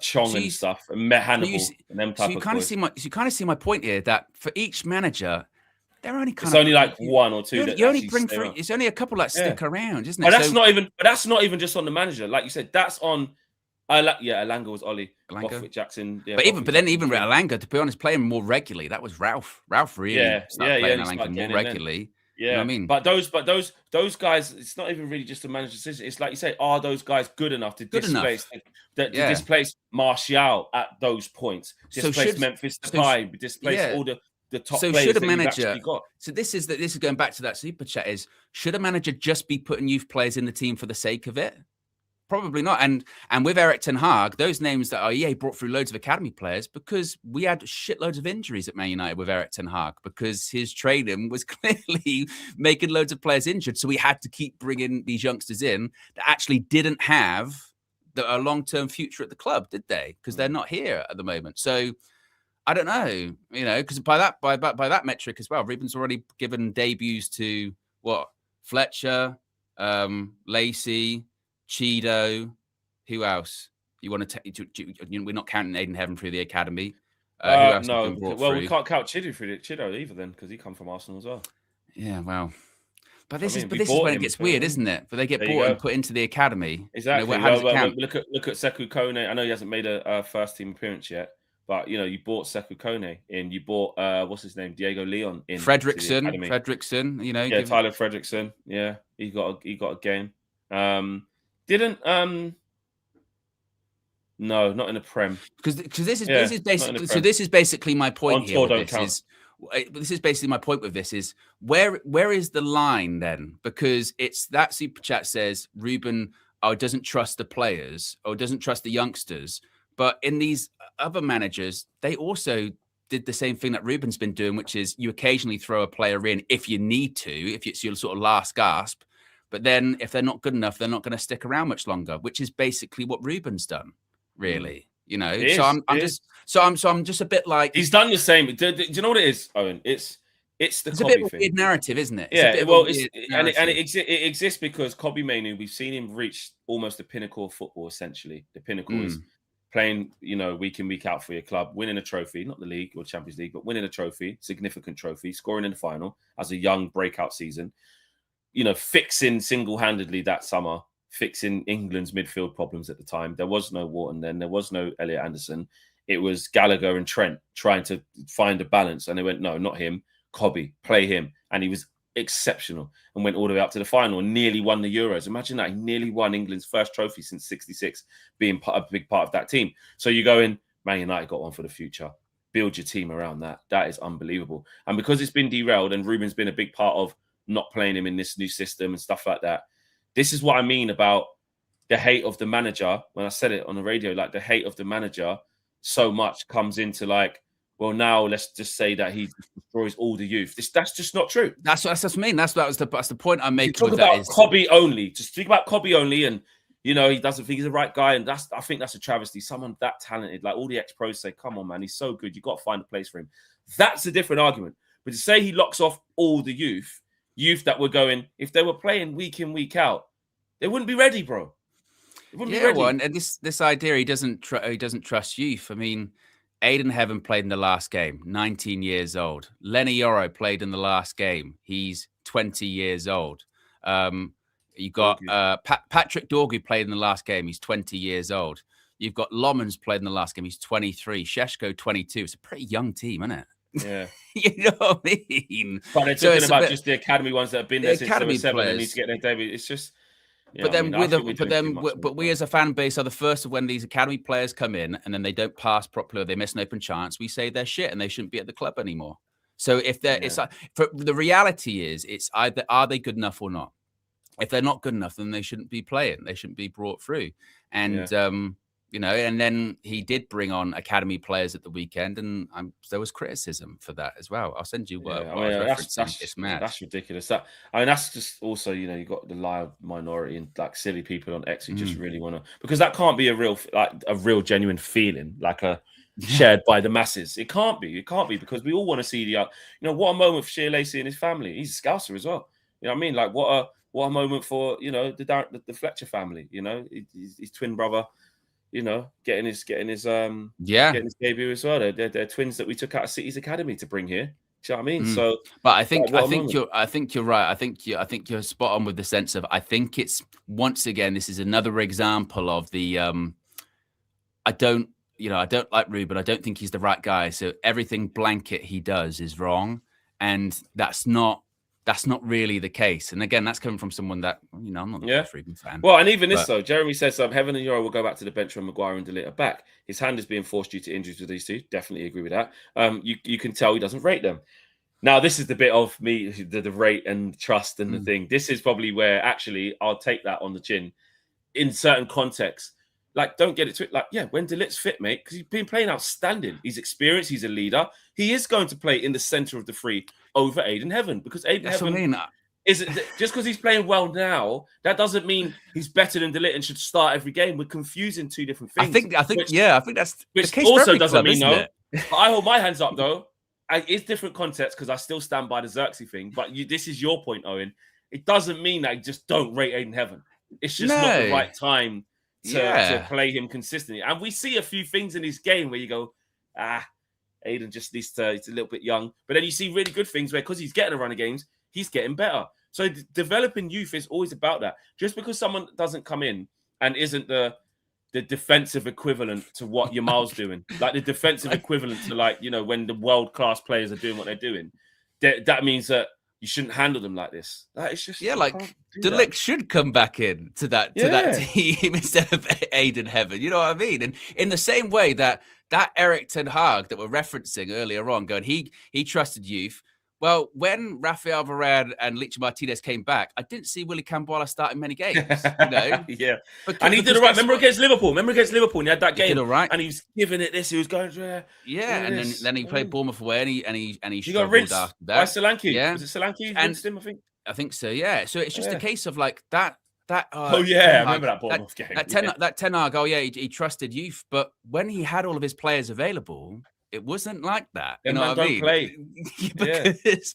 Chong and
Jeez.
stuff, and Hannibal,
So
and them
so
type
you
of
kind of
boys.
see my, so you kind of see my point here that for each manager, they're only kind
It's
of
only like one or two
you
that
only
actually
bring
stay
through.
around.
It's only a couple that
Yeah.
stick around, isn't it?
But that's not even just on the manager. Like you said, that's on. Elanga was Ollie.
Elanga?
Bothwick Jackson. Yeah,
But even
Jackson,
Elanga, to be honest, playing more regularly. That was Ralph. Ralph really started playing Elanga more regularly.
Yeah,
you know what I mean.
But those guys, it's not even really just a manager's decision. It's like you say, are those guys good enough to displace Martial at those points? Displace Memphis Depay, displace all the top players
should a
that
manager,
you've actually got.
So this is going back to that super chat. Is should a manager just be putting youth players in the team for the sake of it? Probably not. And with Erik ten Hag, those names that he brought through loads of academy players because we had shitloads of injuries at Man United with Erik ten Hag because his training was clearly making loads of players injured. So we had to keep bringing these youngsters in that actually didn't have a long-term future at the club, did they? Because they're not here at the moment. So I don't know, because by that metric as well, Ruben's already given debuts to Fletcher, Lacey, Cheeto. Who else? You want to take? We're not counting Aiden Heaven through the academy. Who else
No.
has been brought
Well,
through?
we can't count Chido either then because he come from Arsenal as well.
Yeah, well. But this is when it gets
him,
weird, isn't it? But they get bought and put into the academy.
Exactly.
How does it count?
Look at Sekou Kone. I know he hasn't made a first team appearance yet, but you bought Sekou Kone in. You bought what's his name, Diego Leon in.
Fredrickson.
Tyler Fredrickson. Yeah, he got a game. No, not in the Prem.
Because this is basically my point here. This is basically my point with this is where is the line then? Because it's that super chat says Ruben doesn't trust the players or doesn't trust the youngsters. But in these other managers, they also did the same thing that Ruben's been doing, which is you occasionally throw a player in if you need to, if it's your sort of last gasp. But then if they're not good enough, they're not going to stick around much longer, which is basically what Ruben's done, really. I'm just a bit like
he's done the same. Do you know what it is, Owen? It's the
a
Kobe
bit of a
thing.
weird narrative, isn't it?
It exists because Kobe Mainoo, we've seen him reach almost the pinnacle of football. Essentially, the pinnacle is playing, week in, week out for your club, winning a trophy, not the league or Champions League, but winning a trophy, significant trophy, scoring in the final as a young breakout season. Fixing single-handedly that summer, fixing England's midfield problems at the time. There was no Wharton then. There was no Elliot Anderson. It was Gallagher and Trent trying to find a balance. And they went, no, not him. Kobe, play him. And he was exceptional and went all the way up to the final and nearly won the Euros. Imagine that. He nearly won England's first trophy since 66, being a big part of that team. So you go in, Man United got one for the future. Build your team around that. That is unbelievable. And because it's been derailed and Ruben's been a big part of not playing him in this new system and stuff like that. This is what I mean about the hate of the manager. When I said it on the radio, like the hate of the manager so much comes into like, well, now let's just say that he destroys all the youth. That's just not true.
That's what I mean. That's the point I'm making.
Talk about Kobe only. Just think about Kobe only, and he doesn't think he's the right guy, and I think that's a travesty. Someone that talented, like all the ex-pros say, come on, man, he's so good. You got to find a place for him. That's a different argument. But to say he locks off all the youth that were going, if they were playing week in, week out, they wouldn't be ready, bro. They wouldn't be ready.
Well, and this idea he doesn't trust youth. I mean, Aiden Heaven played in the last game, 19 years old. Lenny Yoro played in the last game. He's 20 years old. You got Patrick Dorgu played in the last game. He's 20 years old. You've got Lomans played in the last game. He's 23. Sheshko, 22. It's a pretty young team, isn't it?
Yeah.
You know what I mean?
But they're talking about just the academy ones that have been there since they were 7 and need to get their debut. It's just...
But we as a fan base are the first of when these academy players come in and then they don't pass properly or they miss an open chance, we say they're shit and they shouldn't be at the club anymore. So if they're, it's like, the reality is, it's either are they good enough or not. If they're not good enough, then they shouldn't be playing. They shouldn't be brought through. And you know, and then he did bring on academy players at the weekend, and there was criticism for that as well. I'll send you what I was referencing. It's mad.
That's ridiculous. That's just also, you know, you got the loud minority and like silly people on X who just really want to, because that can't be a real genuine feeling, like a shared by the masses. It can't be because we all want to see you know, what a moment for Shea Lacey and his family. He's a Scouser as well. You know what I mean? Like what a moment for, you know, the Fletcher family. You know, his twin brother, you know, getting his debut as well. They're twins that we took out of City's academy to bring here. Do you know what I mean? So,
but I think you're right. I think you're spot on with the sense of, I think it's, once again, this is another example of the I don't like Ruben. I don't think he's the right guy. So everything blanket he does is wrong, and that's not really the case. And again, that's coming from someone that, you know, I'm not the biggest Ruben fan.
Well, and even this though, Jeremy says Heaven and Euro will go back to the bench when Maguire and DeLitt are back. His hand is being forced due to injuries with these two. Definitely agree with that. You can tell he doesn't rate them. Now, this is the bit of me, the rate and trust and the thing. This is probably where actually I'll take that on the chin in certain contexts. Like, don't get it to it. Like, yeah, when DeLitt's fit, mate, because he's been playing outstanding. He's experienced. He's a leader. He is going to play in the center of the three over Aiden Heaven, because Aiden Heaven isn't just because he's playing well now. That doesn't mean he's better than DeLitt and should start every game. We're confusing two different things.
I think that's
which
the case
also
for
doesn't mean no.
It?
But I hold my hands up though. It's different context because I still stand by the Zirkzee thing. But this is your point, Owen. It doesn't mean that I just don't rate Aiden Heaven. It's just not the right time to play him consistently. And we see a few things in his game where you go, Aiden just needs to, he's a little bit young. But then you see really good things where, because he's getting a run of games, he's getting better. So developing youth is always about that. Just because someone doesn't come in and isn't the defensive equivalent to what Yamal's doing, like the defensive equivalent to, like, you know, when the world-class players are doing what they're doing, that means that you shouldn't handle them like this. It's just,
like DeLitt should come back in to that team instead of Aiden Heaven. You know what I mean? And in the same way that Eric Ten Hag that we're referencing earlier on, going he trusted youth. Well, when Rafael Varane and Licha Martinez came back, I didn't see Willy Cambola starting many games. You know?
Yeah. And he did all right. Remember against Liverpool? And he had that game.
He did all right.
And he was giving it this. He was going,
and then he played Bournemouth away and he
got rinsed
after that.
by Solanke.
Yeah.
Was it Solanke? Rinsed him, I think.
I think so, yeah. So it's just a case of like that.
I remember that Bournemouth game.
That Ten Hag, he trusted youth. But when he had all of his players available, it wasn't like that. You know what I mean?
Play.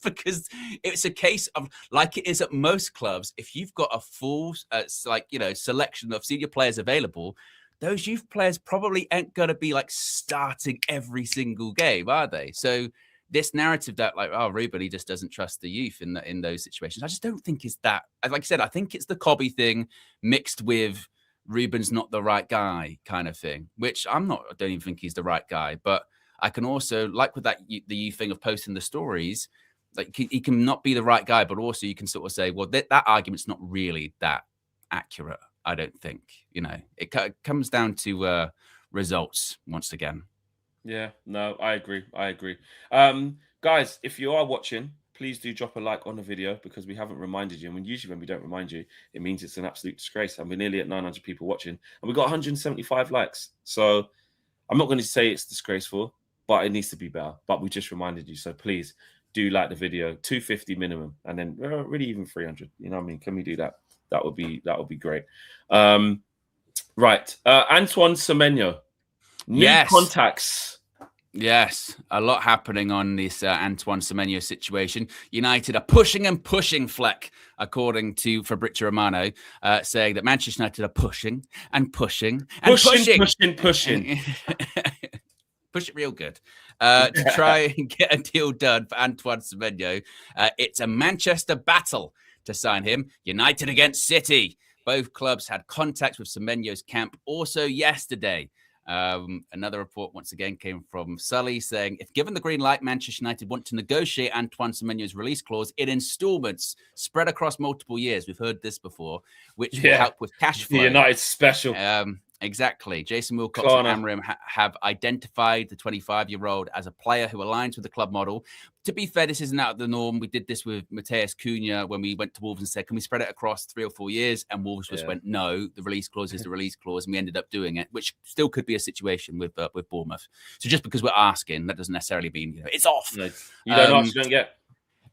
because it's a case of, like it is at most clubs, if you've got a full selection of senior players available, those youth players probably ain't going to be like starting every single game, are they? So this narrative that like, Ruben, he just doesn't trust the youth in those situations, I just don't think it's that. Like I said, I think it's the Cobby thing mixed with Ruben's not the right guy kind of thing, which I don't even think he's the right guy. But I can also, like with that, the youth thing of posting the stories, like he can not be the right guy, but also you can sort of say, well, that argument's not really that accurate. I don't think, you know, it comes down to results once again.
Yeah, no, I agree. Guys, if you are watching, please do drop a like on the video, because we haven't reminded you. And usually when we don't remind you, it means it's an absolute disgrace. And we're nearly at 900 people watching, and we got 175 likes. So I'm not going to say it's disgraceful, but it needs to be better. But we just reminded you. So please do like the video, 250 minimum, and then really even 300. You know what I mean? Can we do that? That would be great. Right. Antoine Semenyo. New contacts.
Yes, a lot happening on this Antoine Semenyo situation. United are pushing and pushing, Fleck, according to Fabrizio Romano, saying that Manchester United are pushing and pushing and pushing. Push it real good to try and get a deal done for Antoine Semenyo. It's a Manchester battle to sign him. United against City. Both clubs had contacts with Semenyo's camp also yesterday. Another report once again came from Sully saying, if given the green light, Manchester United want to negotiate Antoine Semenyo's release clause in installments spread across multiple years. We've heard this before, which will help with cash flow.
The United special.
Exactly. Jason Wilcox and
Klarna.
Amram have identified the 25-year-old as a player who aligns with the club model. To be fair, this isn't out of the norm. We did this with Mateus Cunha when we went to Wolves and said, can we spread it across 3 or 4 years? And Wolves just went, no, the release clause is the release clause. And we ended up doing it, which still could be a situation with Bournemouth. So just because we're asking, that doesn't necessarily mean, it's off.
No, you don't ask, you don't get.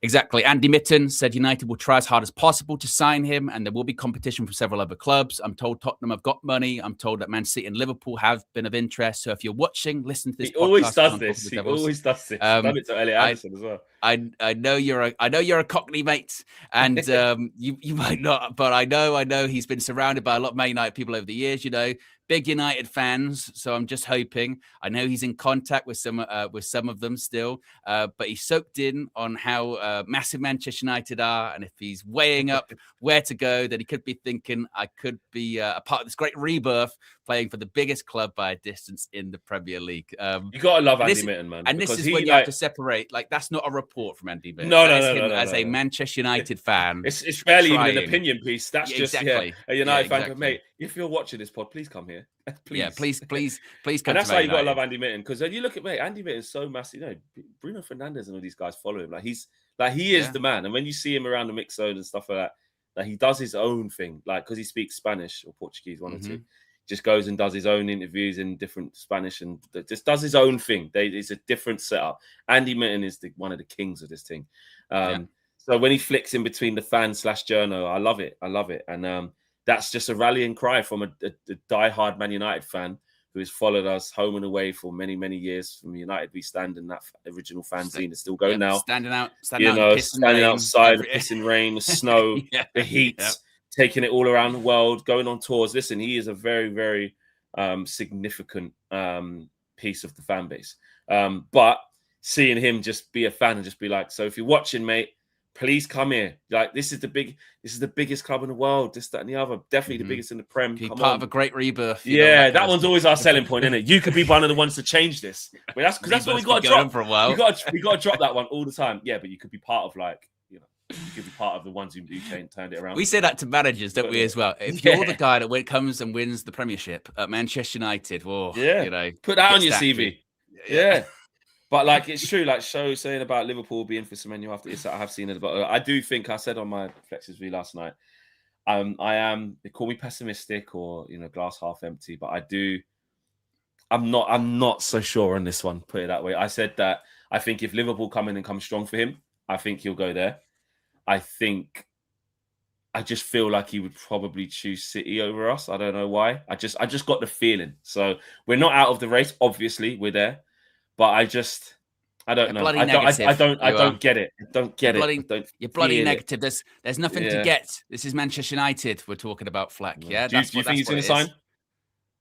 Exactly. Andy Mitten said United will try as hard as possible to sign him, and there will be competition from several other clubs. I'm told Tottenham have got money. I'm told that Man City and Liverpool have been of interest. So if you're watching, listen to this.
He always does this. He always does this. Done it to Elliot Anderson as well.
I know you're a Cockney, mate, and you might not, but I know he's been surrounded by a lot of Man United people over the years. Big United fans, so I'm just hoping. I know he's in contact with some of them still, but he's soaked in on how massive Manchester United are, and if he's weighing up where to go, then he could be thinking, I could be a part of this great rebirth, playing for the biggest club by a distance in the Premier League.
You gotta love Andy Mitten, man.
And this is when you have to separate. Like, that's not a report from Andy Mitten.
No.
As a Manchester United fan,
it's barely even an opinion piece. That's just a United fan.
Exactly.
Mate, if you're watching this pod, please come here. Please.
Yeah, please come.
And that's
to
how
Man
you gotta
United.
love Andy Mitten, because when you look at Andy Mitten's so massive. Bruno Fernandes and all these guys follow him. He is the man. And when you see him around the mix zone and stuff like that, he does his own thing. Because he speaks Spanish or Portuguese, one or two. Just goes and does his own interviews in different Spanish and just does his own thing. It's a different setup. Andy Mitten is one of the kings of this thing. So when he flicks in between the fan / journo, I love it. And that's just a rallying cry from a diehard Man United fan who has followed us home and away for many, many years. From United We Stand, and that original fanzine is still going now.
Standing outside,
the pissing rain, the snow, the heat. Taking it all around the world, going on tours. Listen, he is a very, very significant piece of the fan base. But seeing him just be a fan and just be like, so if you're watching, mate, please come here. This is the biggest club in the world. This, that, and the other. Definitely the biggest in the Prem.
Be part of a great rebirth.
That one's always our selling point, isn't it? You could be one of the ones to change this. But that's what we got to drop
for a while.
We got to drop that one all the time. Yeah, but you could be part of you could be part of the ones who turned it around.
We say that to managers, don't we, as well? If you're the guy that comes and wins the Premiership at Manchester United,
put that on your CV. Yeah. But it's true, Show saying about Liverpool being for Semenyo after this, I have seen it. But I do think I said on my Flexes V last night, they call me pessimistic or glass half empty, but I'm not so sure on this one, put it that way. I said that I think if Liverpool come in and come strong for him, I think he'll go there. I just feel like he would probably choose City over us. I don't know why. I just got the feeling. So we're not out of the race. Obviously, we're there, but I don't know. I don't get it. I don't get it.
You're bloody negative. There's nothing to get. This is Manchester United. We're talking about Fleck. Yeah.
Do you think he's going to sign?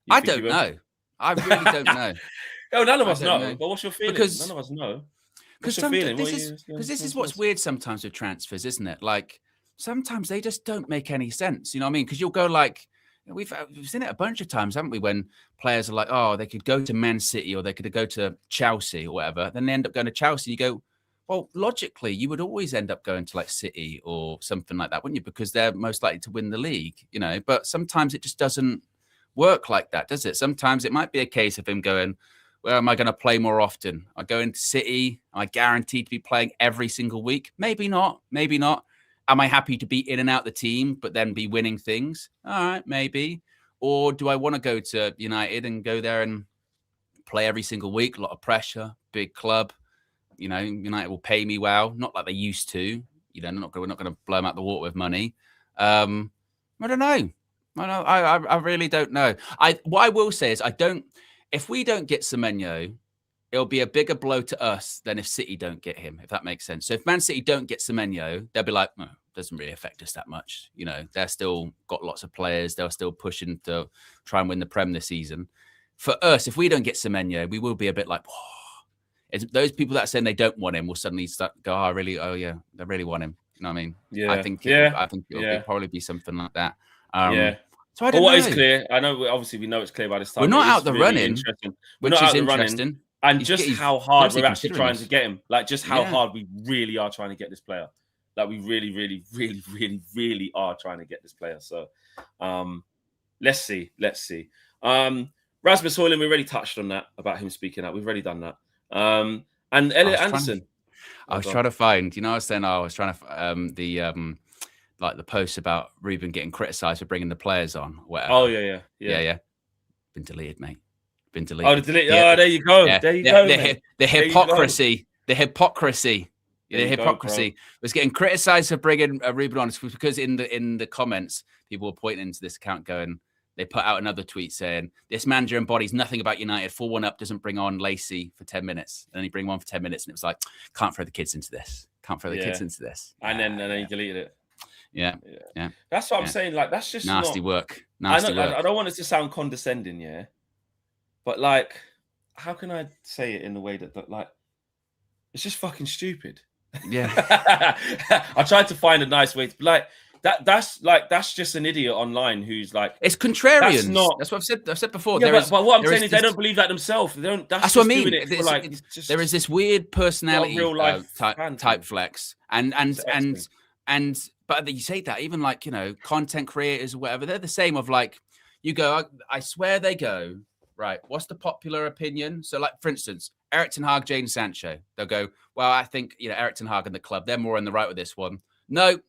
I don't know. I really don't know.
No, none of us know. But what's your feeling?
Because
none of us know.
Because this is what's weird sometimes with transfers, isn't it? Sometimes they just don't make any sense. You know what I mean? Because you'll go we've seen it a bunch of times, haven't we? When players are like, oh, they could go to Man City or they could go to Chelsea or whatever. Then they end up going to Chelsea. You go, well, logically, you would always end up going to City or something like that, wouldn't you? Because they're most likely to win the league, But sometimes it just doesn't work like that, does it? Sometimes it might be a case of him going, where am I going to play more often? I go into City. Am I guaranteed to be playing every single week? Maybe not. Am I happy to be in and out the team, but then be winning things? All right, maybe. Or do I want to go to United and go there and play every single week? A lot of pressure, big club. United will pay me well, not like they used to. We're not going to blow them out the water with money. I don't know. I really don't know. What I will say is if we don't get Semenyo, it'll be a bigger blow to us than if City don't get him, if that makes sense. So if Man City don't get Semenyo, they'll be like, oh, it doesn't really affect us that much. They're still got lots of players. They're still pushing to try and win the Prem this season. For us, if we don't get Semenyo, we will be a bit like, whoa. It's those people that are saying they don't want him will suddenly start go, they really want him. You know what I mean? Yeah. I think it'll probably be something like that. So I don't know.
What is clear, I know, obviously, we know it's clear by this time.
We're not out the running,
We're not out the running. And just how hard we're actually trying to get him. Just how hard we really are trying to get this player. We really, really, really, really, really are trying to get this player. So let's see. Rasmus Højlund, we already touched on that about him speaking out. We've already done that. And Elliot Anderson.
I was trying to find, I was saying, I was trying to like the post about Ruben getting criticised for bringing the players on. Whatever.
Oh yeah.
Been deleted, mate. Been deleted.
Oh, there you go.
Yeah.
There you go.
The hypocrisy. The hypocrisy. The hypocrisy was getting criticised for bringing Ruben on because in the comments people were pointing to this account going. They put out another tweet saying, this manager embodies nothing about United. 4-1 up, doesn't bring on Lacey for 10 minutes. And then he bring one for 10 minutes. And it was like, can't throw the kids into this. Can't throw the kids into this.
And then he deleted it.
Yeah.
That's what I'm saying. Like, that's just
nasty work.
I don't want it to sound condescending, yeah. But, like, how can I say it in the way that like, it's just fucking stupid.
Yeah.
I tried to find a nice way to, like, that's just an idiot online who's like,
it's contrarian. That's what I've said before.
Yeah, but what I'm saying is they don't believe that themselves. They don't. That's what I mean.
There is this weird personality
real life
type flex, and but you say that even like content creators or whatever, they're the same. Of like, you go, I swear they go right. What's the popular opinion? So like for instance, Erik ten Hag, Jadon Sancho. They'll go, well, I think Erik ten Hag and the club, they're more in the right with this one. No,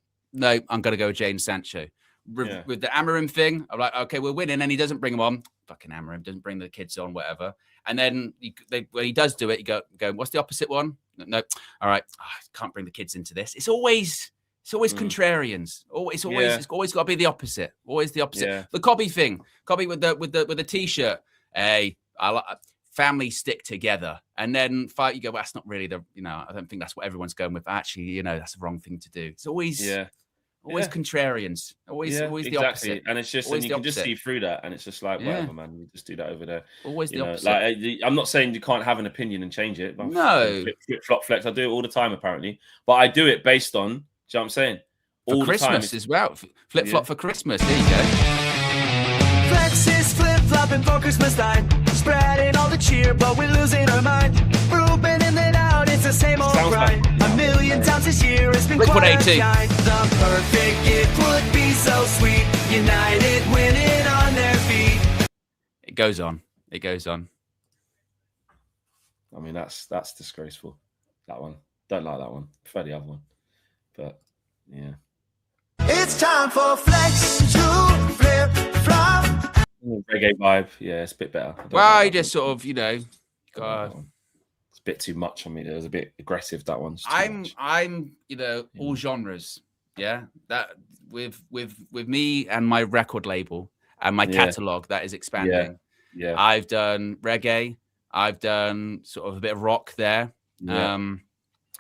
I'm going to go with Jadon Sancho. With the Amorim thing, I'm like, okay, we're winning, and he doesn't bring them on. Fucking Amorim doesn't bring the kids on, whatever. And then when he does do it, you go, what's the opposite one? No, all right, can't bring the kids into this. It's always contrarians. It's always got to be the opposite. Always the opposite.
Yeah.
The Cobby thing, Cobby with the t-shirt. Hey, family stick together, and then fight. You go, well, that's not really I don't think that's what everyone's going with. Actually, that's the wrong thing to do. It's always contrarians. Always the opposite.
And it's just, and you can just see through that, and it's just like, whatever, man. You just do that over there.
Always the opposite.
Like, I'm not saying you can't have an opinion and change it. But
no,
flip, flop, flex. I do it all the time, apparently, but I do it based on. Do you know what I'm saying?
For all Christmas as well. Flip flop for Christmas. There you go.
Flex is flip flopping for Christmas time. Spreading all the cheer, but we're losing our mind. Ruben in and out, it's the same old grind. A million times this year, it's been quite a shine. The perfect gift would be so sweet. United winning on their feet.
It goes on.
I mean, that's disgraceful. That one. Don't like that one. Prefer the other one. But yeah.
It's time for flex to flip flop.
Reggae vibe, yeah, it's a bit better.
Well, you just sort of, it's
a bit too much on me. It was a bit aggressive. That one's.
I'm, all genres. Yeah, that with me and my record label and my catalog that is expanding.
Yeah.
I've done reggae. I've done sort of a bit of rock there.
Yeah.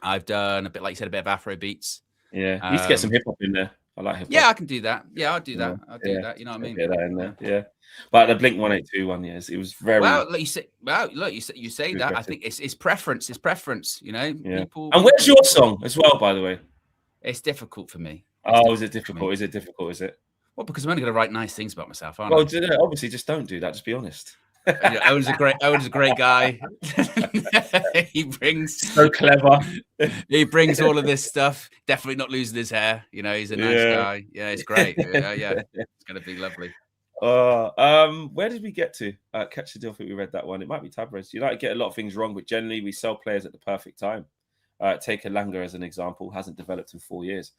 I've done a bit, like you said, a bit of Afro beats.
Yeah, you need to get some hip hop in there. I like hip hop.
Yeah, I can do that. Yeah, I'll do that. I'll do that. You know what I mean?
Get that in there. Yeah. But the Blink 182 one, yes, it was very
well. Like you say, you say that. I think it's preference. It's preference.
Yeah.
People.
And where's your song as well? By the way,
it's difficult for me.
Is it difficult? Is it difficult? Is it?
Well, because I'm only going to write nice things about myself, aren't
I?
Well,
obviously, just don't do that. Just be honest.
Owen's a great guy. He brings
so clever.
He brings all of this stuff. Definitely not losing his hair. He's a nice guy. Yeah, it's great. Yeah, it's going to be lovely.
Where did we get to? Catch the Deal. I think we read that one. It might be Tabrez. United get a lot of things wrong, but generally we sell players at the perfect time. Take Elanga as an example. Hasn't developed in 4 years.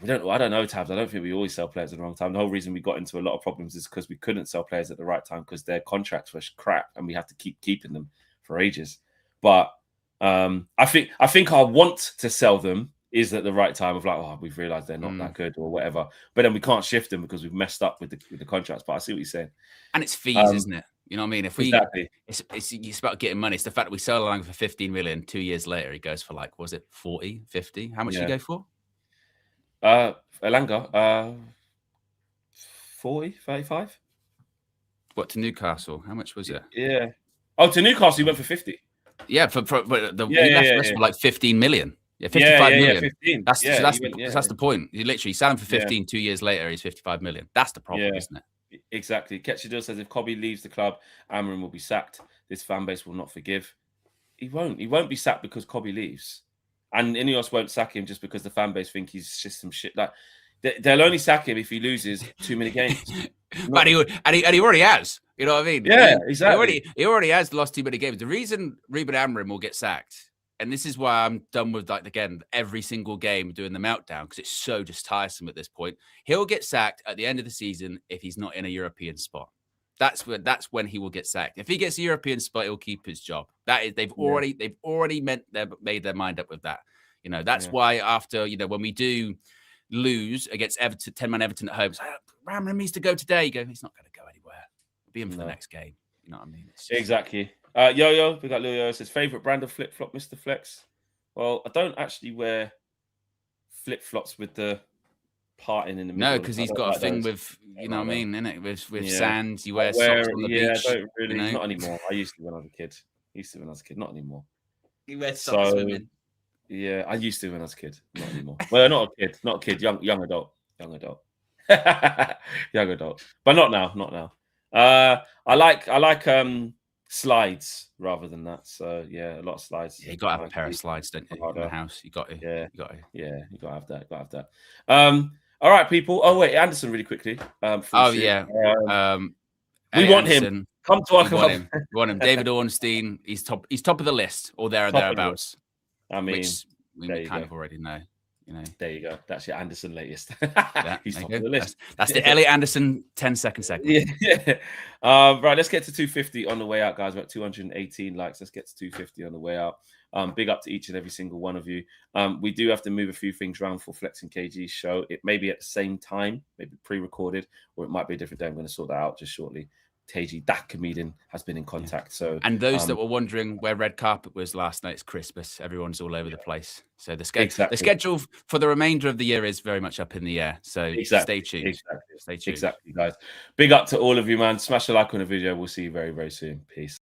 I don't know, Tabs. I don't think we always sell players at the wrong time. The whole reason we got into a lot of problems is because we couldn't sell players at the right time because their contracts were crap and we had to keep keeping them for ages. But I think our want to sell them is at the right time of like, we've realized they're not that good or whatever. But then we can't shift them because we've messed up with the contracts. But I see what you're saying.
And it's fees, isn't it? You know what I mean? If we,
exactly.
It's about getting money. It's the fact that we sell Elanga for 15 million. 2 years later, he goes for like, was it 40, 50? How much did he go for?
Elanga, 40, 35.
What, to Newcastle? How much was it?
Yeah. Oh, to Newcastle, he went for 50.
Yeah, we left for like 15 million. Yeah, 55 million.
Yeah, 15.
That's the point. You literally sell him for 15. 2 years later, he's 55 million. That's the problem, isn't it?
Exactly. Ketchadil says if Cobby leaves the club, Amorim will be sacked. This fan base will not forgive. He won't. He won't be sacked because Cobby leaves. And Ineos won't sack him just because the fan base think he's just some shit. Like they'll only sack him if he loses too many games.
But he already has. You know what I mean?
Yeah, exactly.
He already has lost too many games. The reason Ruben Amorim will get sacked, and this is why I'm done with, like, again, every single game doing the meltdown, because it's so just tiresome at this point. He'll get sacked at the end of the season if he's not in a European spot. That's when he will get sacked. If he gets a European spot, he'll keep his job. That is, they've already made their mind up with that. You know, that's why after, you know, when we do lose against Everton, 10-man Everton at home, it's like, Amorim needs to go today. You go, he's not going to go anywhere. Be him for the next game. You know what I mean?
Exactly. Yo, we got Lil Yo. Says favorite brand of flip flop, Mr. Flex. Well, I don't actually wear flip flops with the parting in the middle.
No, because he's got a thing with, you know what I mean, innit? With sand, you wear socks on the beach.
I don't really,
you know?
not anymore. I used to when I was a kid. Not anymore.
You wear socks swimming.
Yeah, I used to when I was a kid. Not anymore. Well, not a kid. Young adult. Young adult. But not now. I like slides rather than that. So yeah, a lot of slides.
Yeah, you got to have a pair of slides, don't you, in the house? You got to.
Yeah,
you got to.
Yeah, you got to have that. All right, people. Oh wait, Anderson, really quickly.
We
want him. Come to our club.
We want him. David Ornstein. He's top of the list, or there or thereabouts.
I mean,
which we kind of already know. You know,
there you go. That's your Anderson latest.
He's
top of the list.
That's the Elliot Anderson 10-second segment.
Yeah. Right, let's get to 250 on the way out, guys. We're at 218 likes. Let's get to 250 on the way out. Big up to each and every single one of you. We do have to move a few things around for Flex and KG's show. It may be at the same time, maybe pre-recorded, or it might be a different day. I'm going to sort that out just shortly. KG, that comedian, has been in contact. So,
and those that were wondering where red carpet was last night, it's Christmas. Everyone's all over the place. So the schedule for the remainder of the year is very much up in the air. So stay tuned.
Stay tuned. Exactly, guys. Big up to all of you, man. Smash a like on the video. We'll see you very, very soon. Peace.